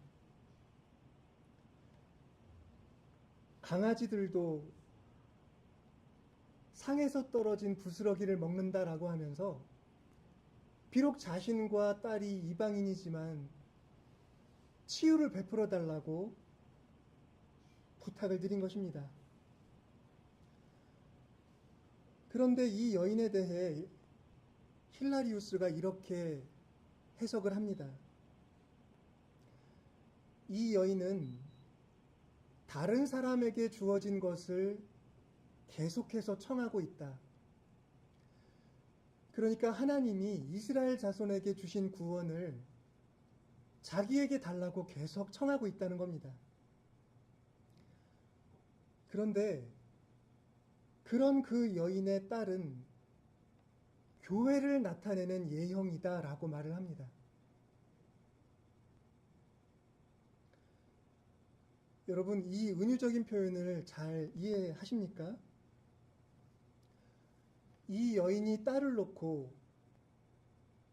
강아지들도 상에서 떨어진 부스러기를 먹는다라고 하면서 비록 자신과 딸이 이방인이지만 치유를 베풀어 달라고 부탁을 드린 것입니다. 그런데 이 여인에 대해 힐라리우스가 이렇게 해석을 합니다. 이 여인은 다른 사람에게 주어진 것을 계속해서 청하고 있다. 그러니까 하나님이 이스라엘 자손에게 주신 구원을 자기에게 달라고 계속 청하고 있다는 겁니다. 그런데 그런 그 여인의 딸은 교회를 나타내는 예형이다라고 말을 합니다. 여러분, 이 은유적인 표현을 잘 이해하십니까? 이 여인이 딸을 놓고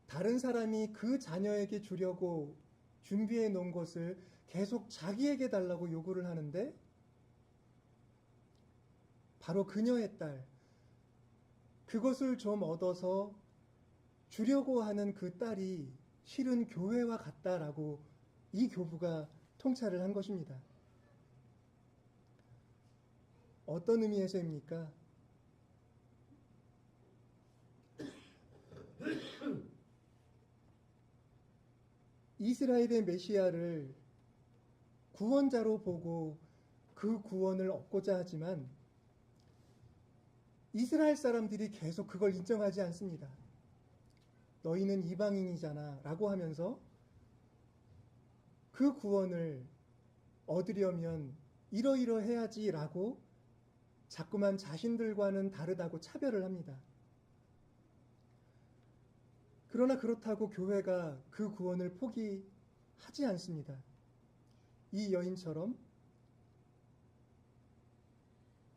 다른 사람이 그 자녀에게 주려고 준비해 놓은 것을 계속 자기에게 달라고 요구를 하는데 바로 그녀의 딸, 그것을 좀 얻어서 주려고 하는 그 딸이 실은 교회와 같다라고 이 교부가 통찰을 한 것입니다. 어떤 의미에서입니까? 이스라엘의 메시아를 구원자로 보고 그 구원을 얻고자 하지만 이스라엘 사람들이 계속 그걸 인정하지 않습니다. 너희는 이방인이잖아 라고 하면서 그 구원을 얻으려면 이러이러해야지 라고 자꾸만 자신들과는 다르다고 차별을 합니다. 그러나 그렇다고 교회가 그 구원을 포기하지 않습니다. 이 여인처럼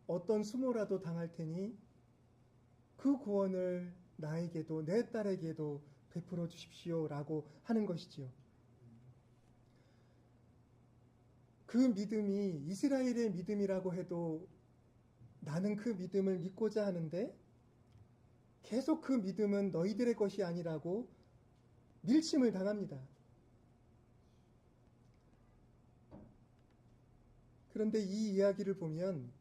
어떤 수모라도 당할 테니 그 구원을 나에게도 내 딸에게도 베풀어 주십시오라고 하는 것이지요. 그 믿음이 이스라엘의 믿음이라고 해도 나는 그 믿음을 믿고자 하는데 계속 그 믿음은 너희들의 것이 아니라고 밀침을 당합니다. 그런데 이 이야기를 보면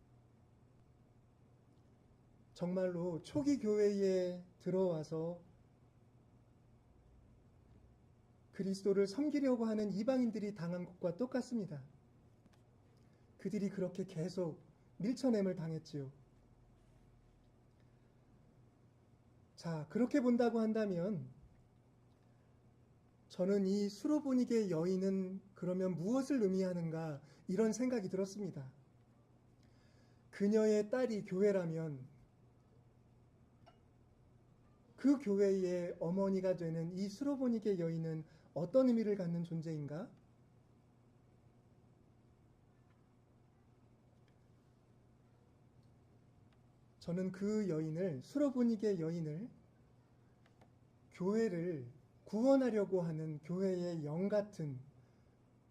정말로 초기 교회에 들어와서 그리스도를 섬기려고 하는 이방인들이 당한 것과 똑같습니다. 그들이 그렇게 계속 밀쳐냄을 당했지요. 자, 그렇게 본다고 한다면 저는 이 수로보니게 여인은 그러면 무엇을 의미하는가 이런 생각이 들었습니다. 그녀의 딸이 교회라면 그 교회의 어머니가 되는 이 수로보니게 여인은 어떤 의미를 갖는 존재인가? 저는 그 여인을, 수로보니게 여인을 교회를 구원하려고 하는 교회의 영 같은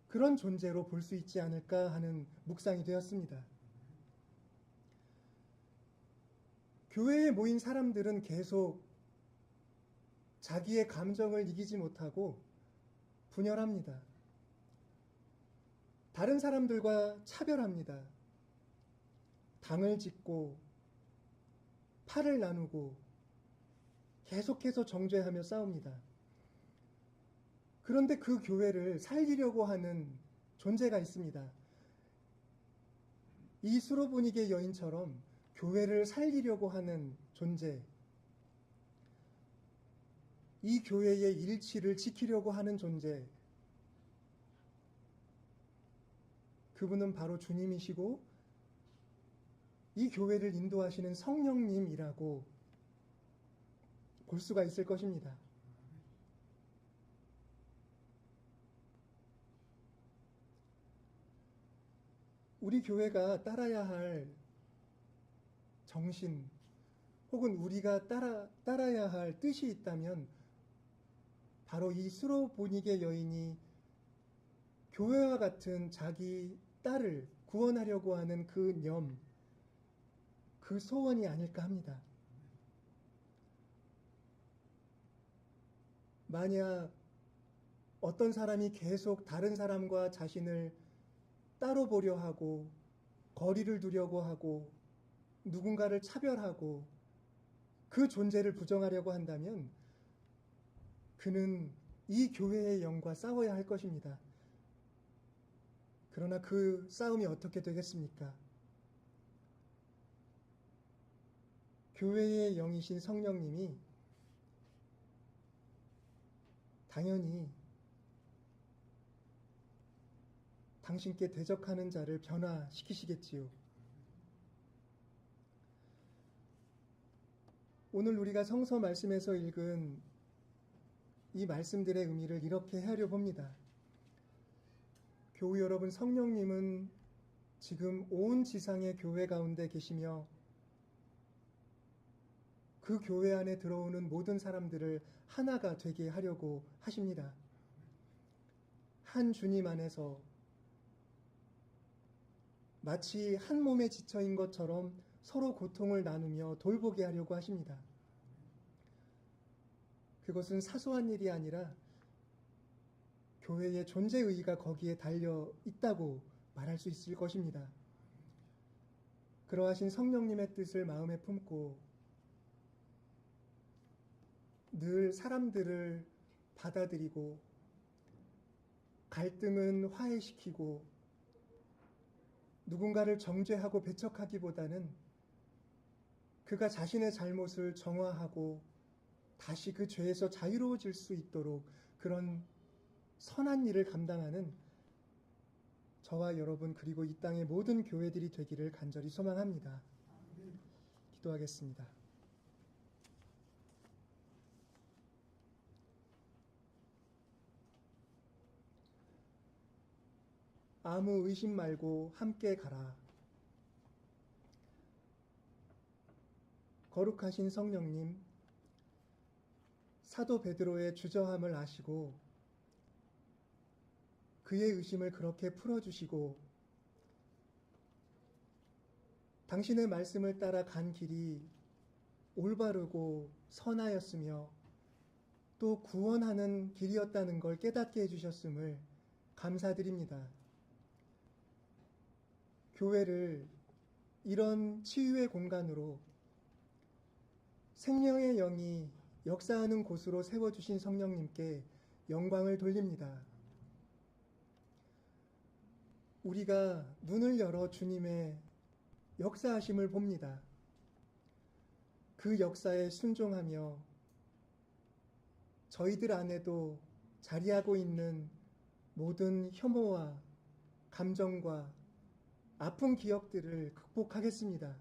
그런 존재로 볼 수 있지 않을까 하는 묵상이 되었습니다. 교회에 모인 사람들은 계속 자기의 감정을 이기지 못하고 분열합니다. 다른 사람들과 차별합니다. 당을 짓고 팔을 나누고 계속해서 정죄하며 싸웁니다. 그런데 그 교회를 살리려고 하는 존재가 있습니다. 이 수로보니게 여인처럼 교회를 살리려고 하는 존재, 이 교회의 일치를 지키려고 하는 존재, 그분은 바로 주님이시고 이 교회를 인도하시는 성령님이라고 볼 수가 있을 것입니다. 우리 교회가 따라야 할 정신 혹은 우리가 따라야 할 뜻이 있다면 바로 이 수로보니게 여인이 교회와 같은 자기 딸을 구원하려고 하는 그 그 소원이 아닐까 합니다. 만약 어떤 사람이 계속 다른 사람과 자신을 따로 보려 하고 거리를 두려고 하고 누군가를 차별하고 그 존재를 부정하려고 한다면 그는 이 교회의 영과 싸워야 할 것입니다. 그러나 그 싸움이 어떻게 되겠습니까? 교회의 영이신 성령님이 당연히 당신께 대적하는 자를 변화시키시겠지요. 오늘 우리가 성서 말씀에서 읽은 이 말씀들의 의미를 이렇게 헤아려 봅니다. 교우 여러분, 성령님은 지금 온 지상의 교회 가운데 계시며 그 교회 안에 들어오는 모든 사람들을 하나가 되게 하려고 하십니다. 한 주님 안에서 마치 한 몸에 지쳐인 것처럼 서로 고통을 나누며 돌보게 하려고 하십니다. 그것은 사소한 일이 아니라 교회의 존재 의의가 거기에 달려 있다고 말할 수 있을 것입니다. 그러하신 성령님의 뜻을 마음에 품고 늘 사람들을 받아들이고 갈등은 화해시키고 누군가를 정죄하고 배척하기보다는 그가 자신의 잘못을 정화하고 다시 그 죄에서 자유로워질 수 있도록 그런 선한 일을 감당하는 저와 여러분 그리고 이 땅의 모든 교회들이 되기를 간절히 소망합니다. 기도하겠습니다. 아무 의심 말고 함께 가라. 거룩하신 성령님, 사도 베드로의 주저함을 아시고 그의 의심을 그렇게 풀어주시고 당신의 말씀을 따라 간 길이 올바르고 선하였으며 또 구원하는 길이었다는 걸 깨닫게 해주셨음을 감사드립니다. 교회를 이런 치유의 공간으로 생명의 영이 역사하는 곳으로 세워주신 성령님께 영광을 돌립니다. 우리가 눈을 열어 주님의 역사하심을 봅니다. 그 역사에 순종하며 저희들 안에도 자리하고 있는 모든 혐오와 감정과 아픈 기억들을 극복하겠습니다.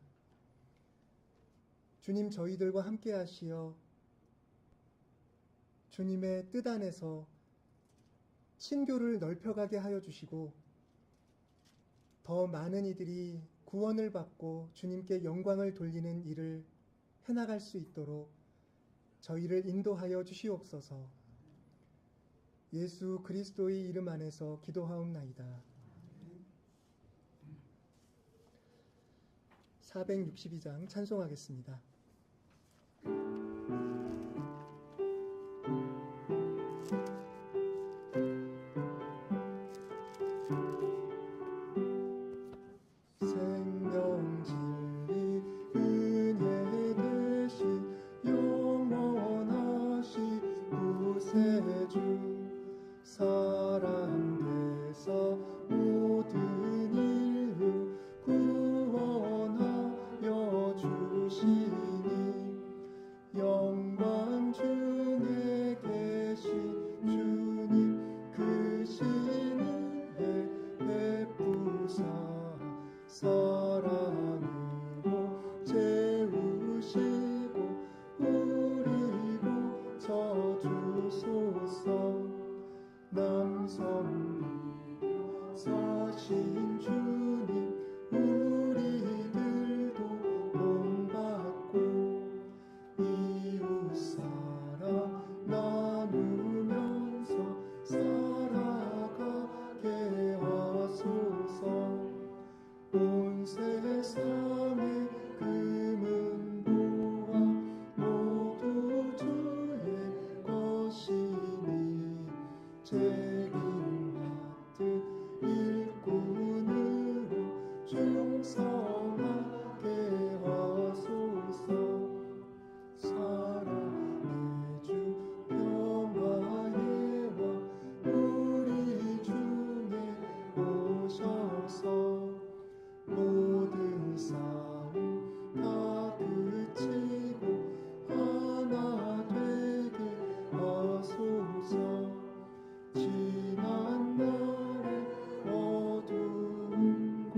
주님, 저희들과 함께 하시어 주님의 뜻 안에서 친교를 넓혀가게 하여 주시고 더 많은 이들이 구원을 받고 주님께 영광을 돌리는 일을 해나갈 수 있도록 저희를 인도하여 주시옵소서. 예수 그리스도의 이름 안에서 기도하옵나이다. 462장 찬송하겠습니다. 생명 진리 은혜는 사신 주님 우리들도 본받고 이웃 사랑 나누면서 살아가게 하소서. 온 세상의 금은 보화 모두 주의 것이니 책임받듯 일꾼으로 충성하게 하소서. 사랑의 주 평화의 왕 우리 중에 오셔서 모든 싸움 다 그치고 하나 되게 하소서. 지난 날의 어두움과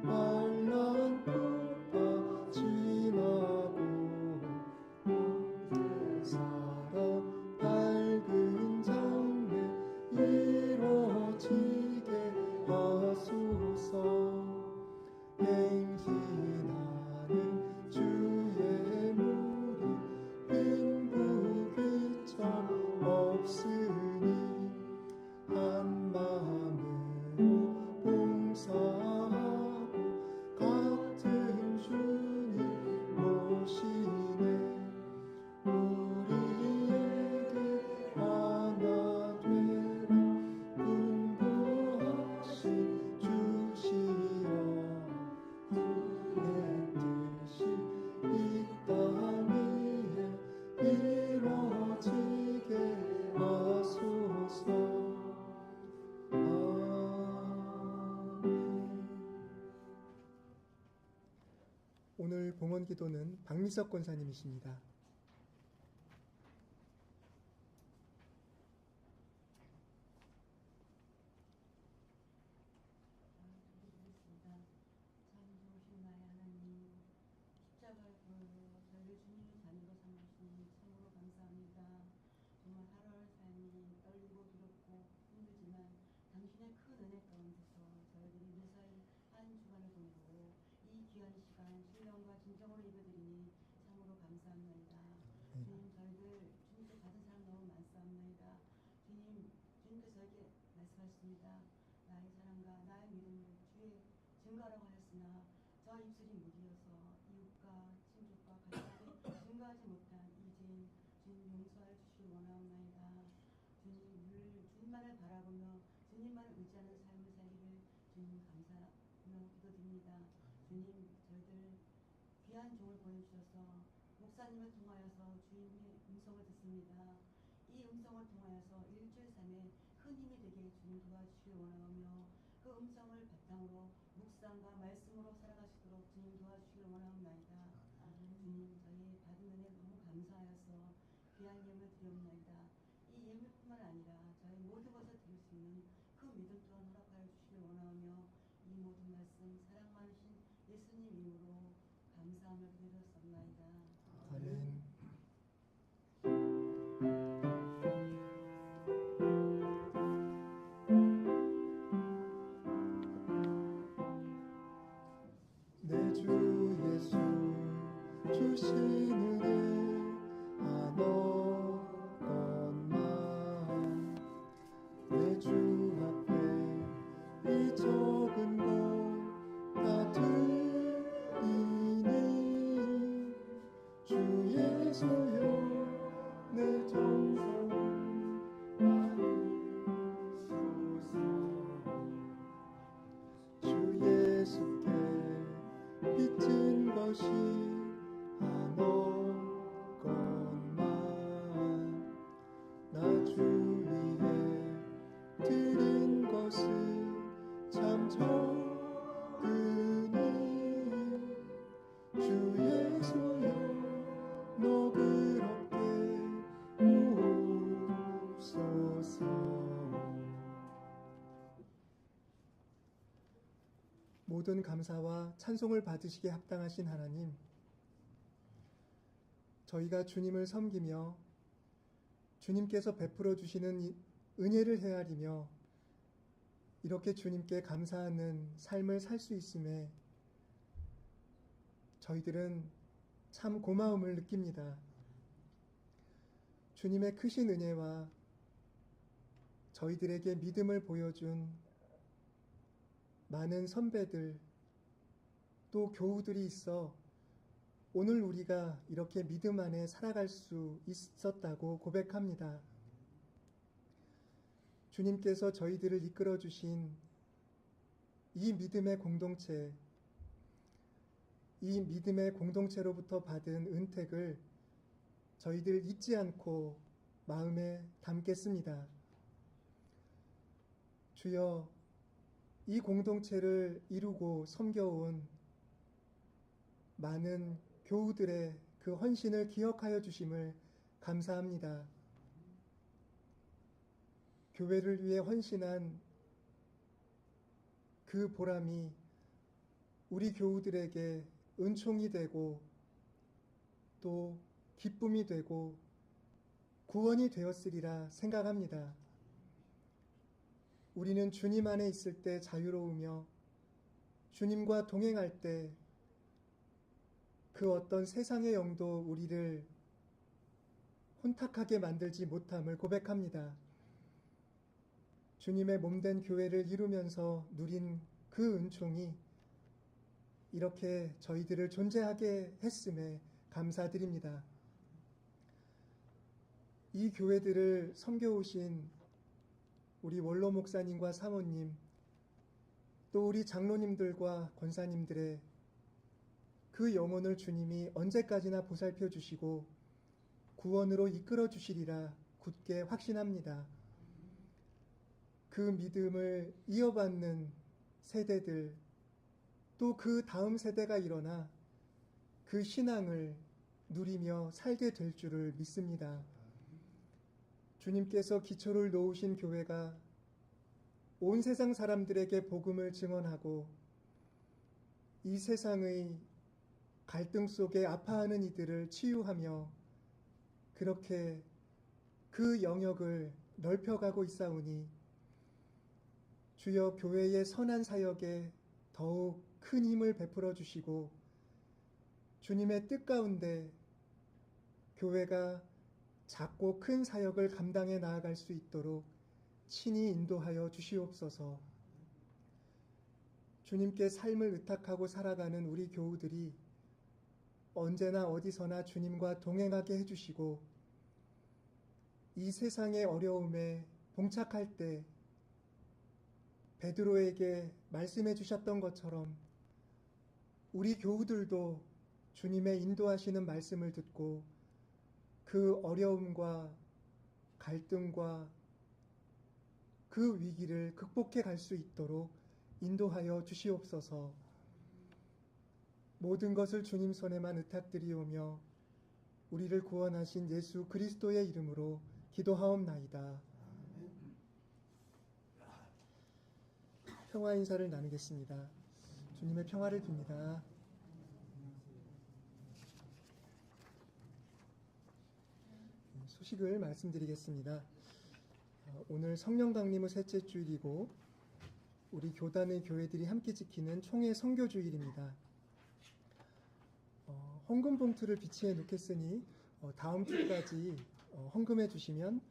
환란 다 지나고 모든 사람 밝은 장래 이루어지게 하소서. 행진하는 주의 무리 빈부귀 점 없으니 한 마음으로 봉사하고 같은 주님 모시네. 우리에게 하나 되라 분부하신 주시여. 주의 뜻이 이 땅 위에 이루어지게 하소서. 오늘 봉헌 기도는 박미석 권사님이십니다. 참 좋으신 나의 하나님, 십자가의 보혈로 저희를 주님의 자녀로 삼으시니 참으로 감사합니다. 정말 하루하루 삶이 떨리고 두렵고 힘들지만 당신의 큰 은혜 가운데서 저희들이 무사히 한 주간을 보내고 이 귀한 시간 신령과 진정으로 예배드리니 참으로 감사합니다. 주님, 저희들 주님께 받은 사람 너무 많사옵나이다. 주님, 주님께서 저에게 말씀하십니다. 나의 사랑과 나의 믿음을 주의 증거라고 하였으나 저 입술이 무디어서 이웃과 친족과 가족이 증거하지 못한 이 죄인 주님 용서하여 주시기 원하옵나이다. 주님, 늘 주님만을 바라보며 주님만을 의지하는 삶을 살기를 주님 감사하며 기도드립니다. 주님, 저희들 귀한 종을 보내주셔서 목사님을 통하여서 주님의 음성을 듣습니다. 이 음성을 통하여서 일주일 삶에 큰 힘이 되게 주님 도와주시길 원하오며 그 음성을 바탕으로 묵상과 말씀으로 살아가시도록 주님 도와주시길 원하옵나이다. 주님, 저희 받은 은혜 너무 감사하여서 귀한 예물 드리옵나이다. 이 예물뿐만 아니라 저희 모든 것을 드릴 수 있는 그 믿음 또한 허락하여 주시길 원하오며 이 모든 말씀 사랑 많으신 예수님 이름으로 감사하며 기도드렸사옵나이다. 아멘. 내 주 예수 주신 은혜 한없건만 내 주 앞에 이 적은 것 다 드리니 주 예수여 내 정성을 받으소서. 주 예수께 빚진 것이 한없건만 나 주 위에 드린 것은 참 적으니 주 예수여 너그럽게 오소서. 모든 감사와 찬송을 받으시기에 합당하신 하나님, 저희가 주님을 섬기며 주님께서 베풀어 주시는 은혜를 헤아리며 이렇게 주님께 감사하는 삶을 살 수 있음에 저희들은 참 고마움을 느낍니다. 주님의 크신 은혜와 저희들에게 믿음을 보여준 많은 선배들 또 교우들이 있어 오늘 우리가 이렇게 믿음 안에 살아갈 수 있었다고 고백합니다. 주님께서 저희들을 이끌어 주신 이 믿음의 공동체, 이 믿음의 공동체로부터 받은 은택을 저희들 잊지 않고 마음에 담겠습니다. 주여, 이 공동체를 이루고 섬겨온 많은 교우들의 그 헌신을 기억하여 주심을 감사합니다. 교회를 위해 헌신한 그 보람이 우리 교우들에게 은총이 되고 또 기쁨이 되고 구원이 되었으리라 생각합니다. 우리는 주님 안에 있을 때 자유로우며 주님과 동행할 때 그 어떤 세상의 영도 우리를 혼탁하게 만들지 못함을 고백합니다. 주님의 몸된 교회를 이루면서 누린 그 은총이 이렇게 저희들을 존재하게 했음에 감사드립니다. 이 교회들을 섬겨오신 우리 원로 목사님과 사모님, 또 우리 장로님들과 권사님들의 그 영혼을 주님이 언제까지나 보살펴 주시고 구원으로 이끌어 주시리라 굳게 확신합니다. 그 믿음을 이어받는 세대들, 또 그 다음 세대가 일어나 그 신앙을 누리며 살게 될 줄을 믿습니다. 주님께서 기초를 놓으신 교회가 온 세상 사람들에게 복음을 증언하고 이 세상의 갈등 속에 아파하는 이들을 치유하며 그렇게 그 영역을 넓혀가고 있사오니 주여 교회의 선한 사역에 더욱 큰 힘을 베풀어 주시고 주님의 뜻 가운데 교회가 작고 큰 사역을 감당해 나아갈 수 있도록 친히 인도하여 주시옵소서. 주님께 삶을 의탁하고 살아가는 우리 교우들이 언제나 어디서나 주님과 동행하게 해주시고 이 세상의 어려움에 봉착할 때 베드로에게 말씀해 주셨던 것처럼 우리 교우들도 주님의 인도하시는 말씀을 듣고 그 어려움과 갈등과 그 위기를 극복해 갈 수 있도록 인도하여 주시옵소서. 모든 것을 주님 손에만 의탁드리오며 우리를 구원하신 예수 그리스도의 이름으로 기도하옵나이다. 평화 인사를 나누겠습니다. 주님의 평화를 빕니다. 소식을 말씀드리겠습니다. 오늘 성령 강림 후 셋째 주일이고 우리 교단의 교회들이 함께 지키는 총회 선교주일입니다. 헌금 봉투를 비치해 놓겠으니 다음 주까지 헌금해 주시면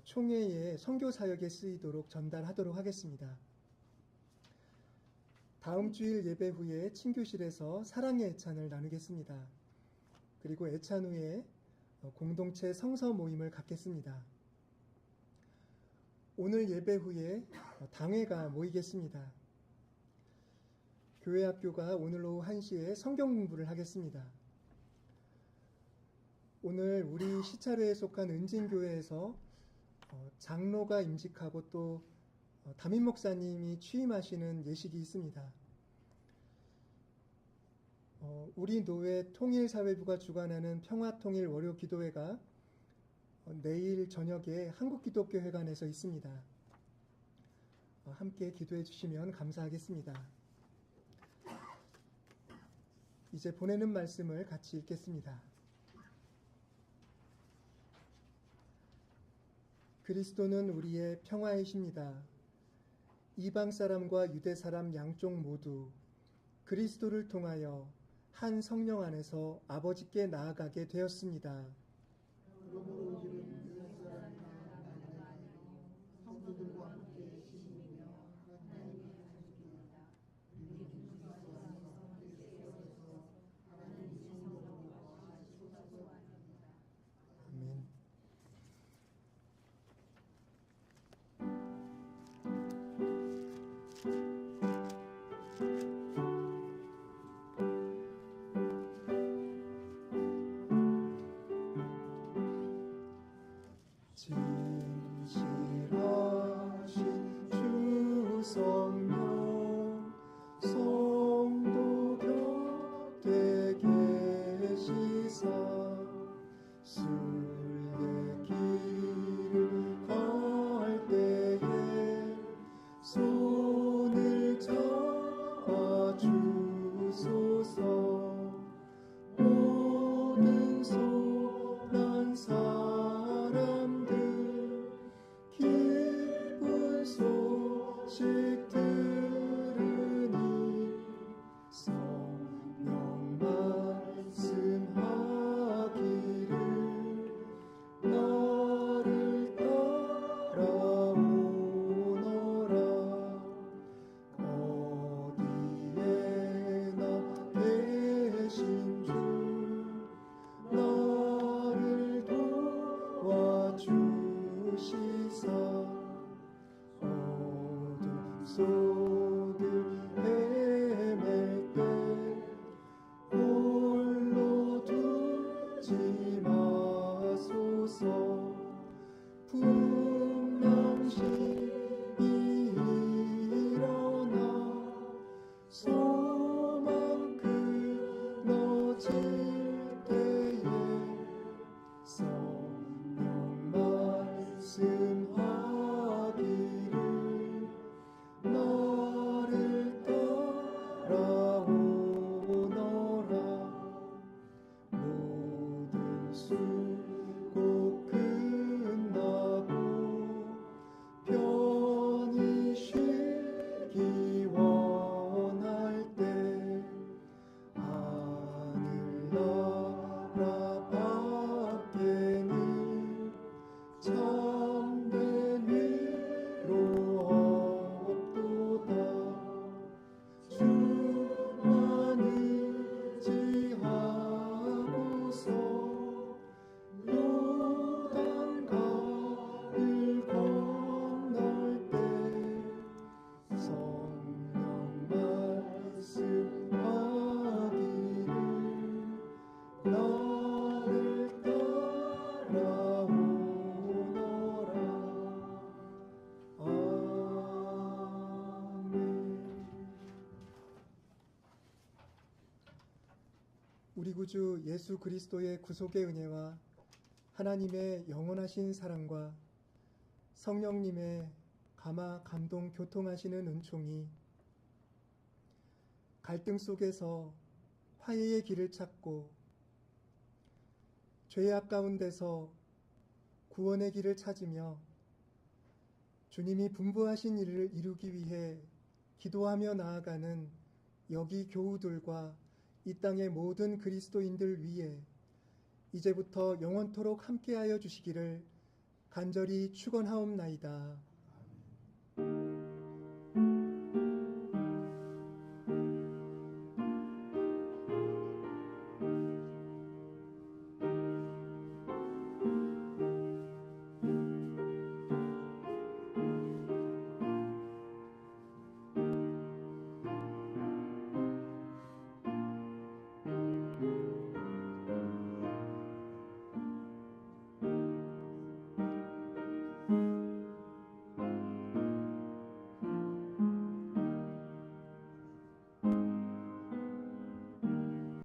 총회의 선교 사역에 쓰이도록 전달하도록 하겠습니다. 다음 주일 예배 후에 친교실에서 사랑의 애찬을 나누겠습니다. 그리고 애찬 후에 공동체 성서 모임을 갖겠습니다. 오늘 예배 후에 당회가 모이겠습니다. 교회 학교가 오늘 오후 1시에 성경 공부를 하겠습니다. 오늘 우리 시차로에 속한 은진교회에서 장로가 임직하고 또 담임 목사님이 취임하시는 예식이 있습니다. 우리 노회 통일사회부가 주관하는 평화통일 월요 기도회가 내일 저녁에 한국기독교회관에서 있습니다. 함께 기도해 주시면 감사하겠습니다. 이제 보내는 말씀을 같이 읽겠습니다. 그리스도는 우리의 평화이십니다. 이방 사람과 유대 사람 양쪽 모두 그리스도를 통하여 한 성령 안에서 아버지께 나아가게 되었습니다. 아멘. 진실하신 주 성령 성도 곁에 계시사 순례 길을 갈 때에 손을 잡아주소서. 모든 소난 사람들 기쁜 소식 들으니 성령 말씀하기를 나를 따라오너라. 어디에나 계신 주 나를 도와주시사 어둠 속을 헤맬 때 홀로 두지 마소서. 풍랑심이 일어나 소망 끊어질 때에 성령 말씀하기를 나를 따라오너라. 모든 수고 끝나고 편히 쉬기 원할 때 하늘나라 밖에는 참된 위로 없도다. 주만 의지하고서 요단강을 건널 때 성령 말씀하기를 나를 따라오너라. 아멘. 우리 구주 예수 그리스도의 구속의 은혜와 하나님의 영원하신 사랑과 성령님의 감화 감동 교통하시는 은총이 갈등 속에서 화해의 길을 찾고 죄악 가운데서 구원의 길을 찾으며 주님이 분부하신 일을 이루기 위해 기도하며 나아가는 여기 교우들과 이 땅의 모든 그리스도인들 위해 이제부터 영원토록 함께하여 주시기를 간절히 축원하옵나이다.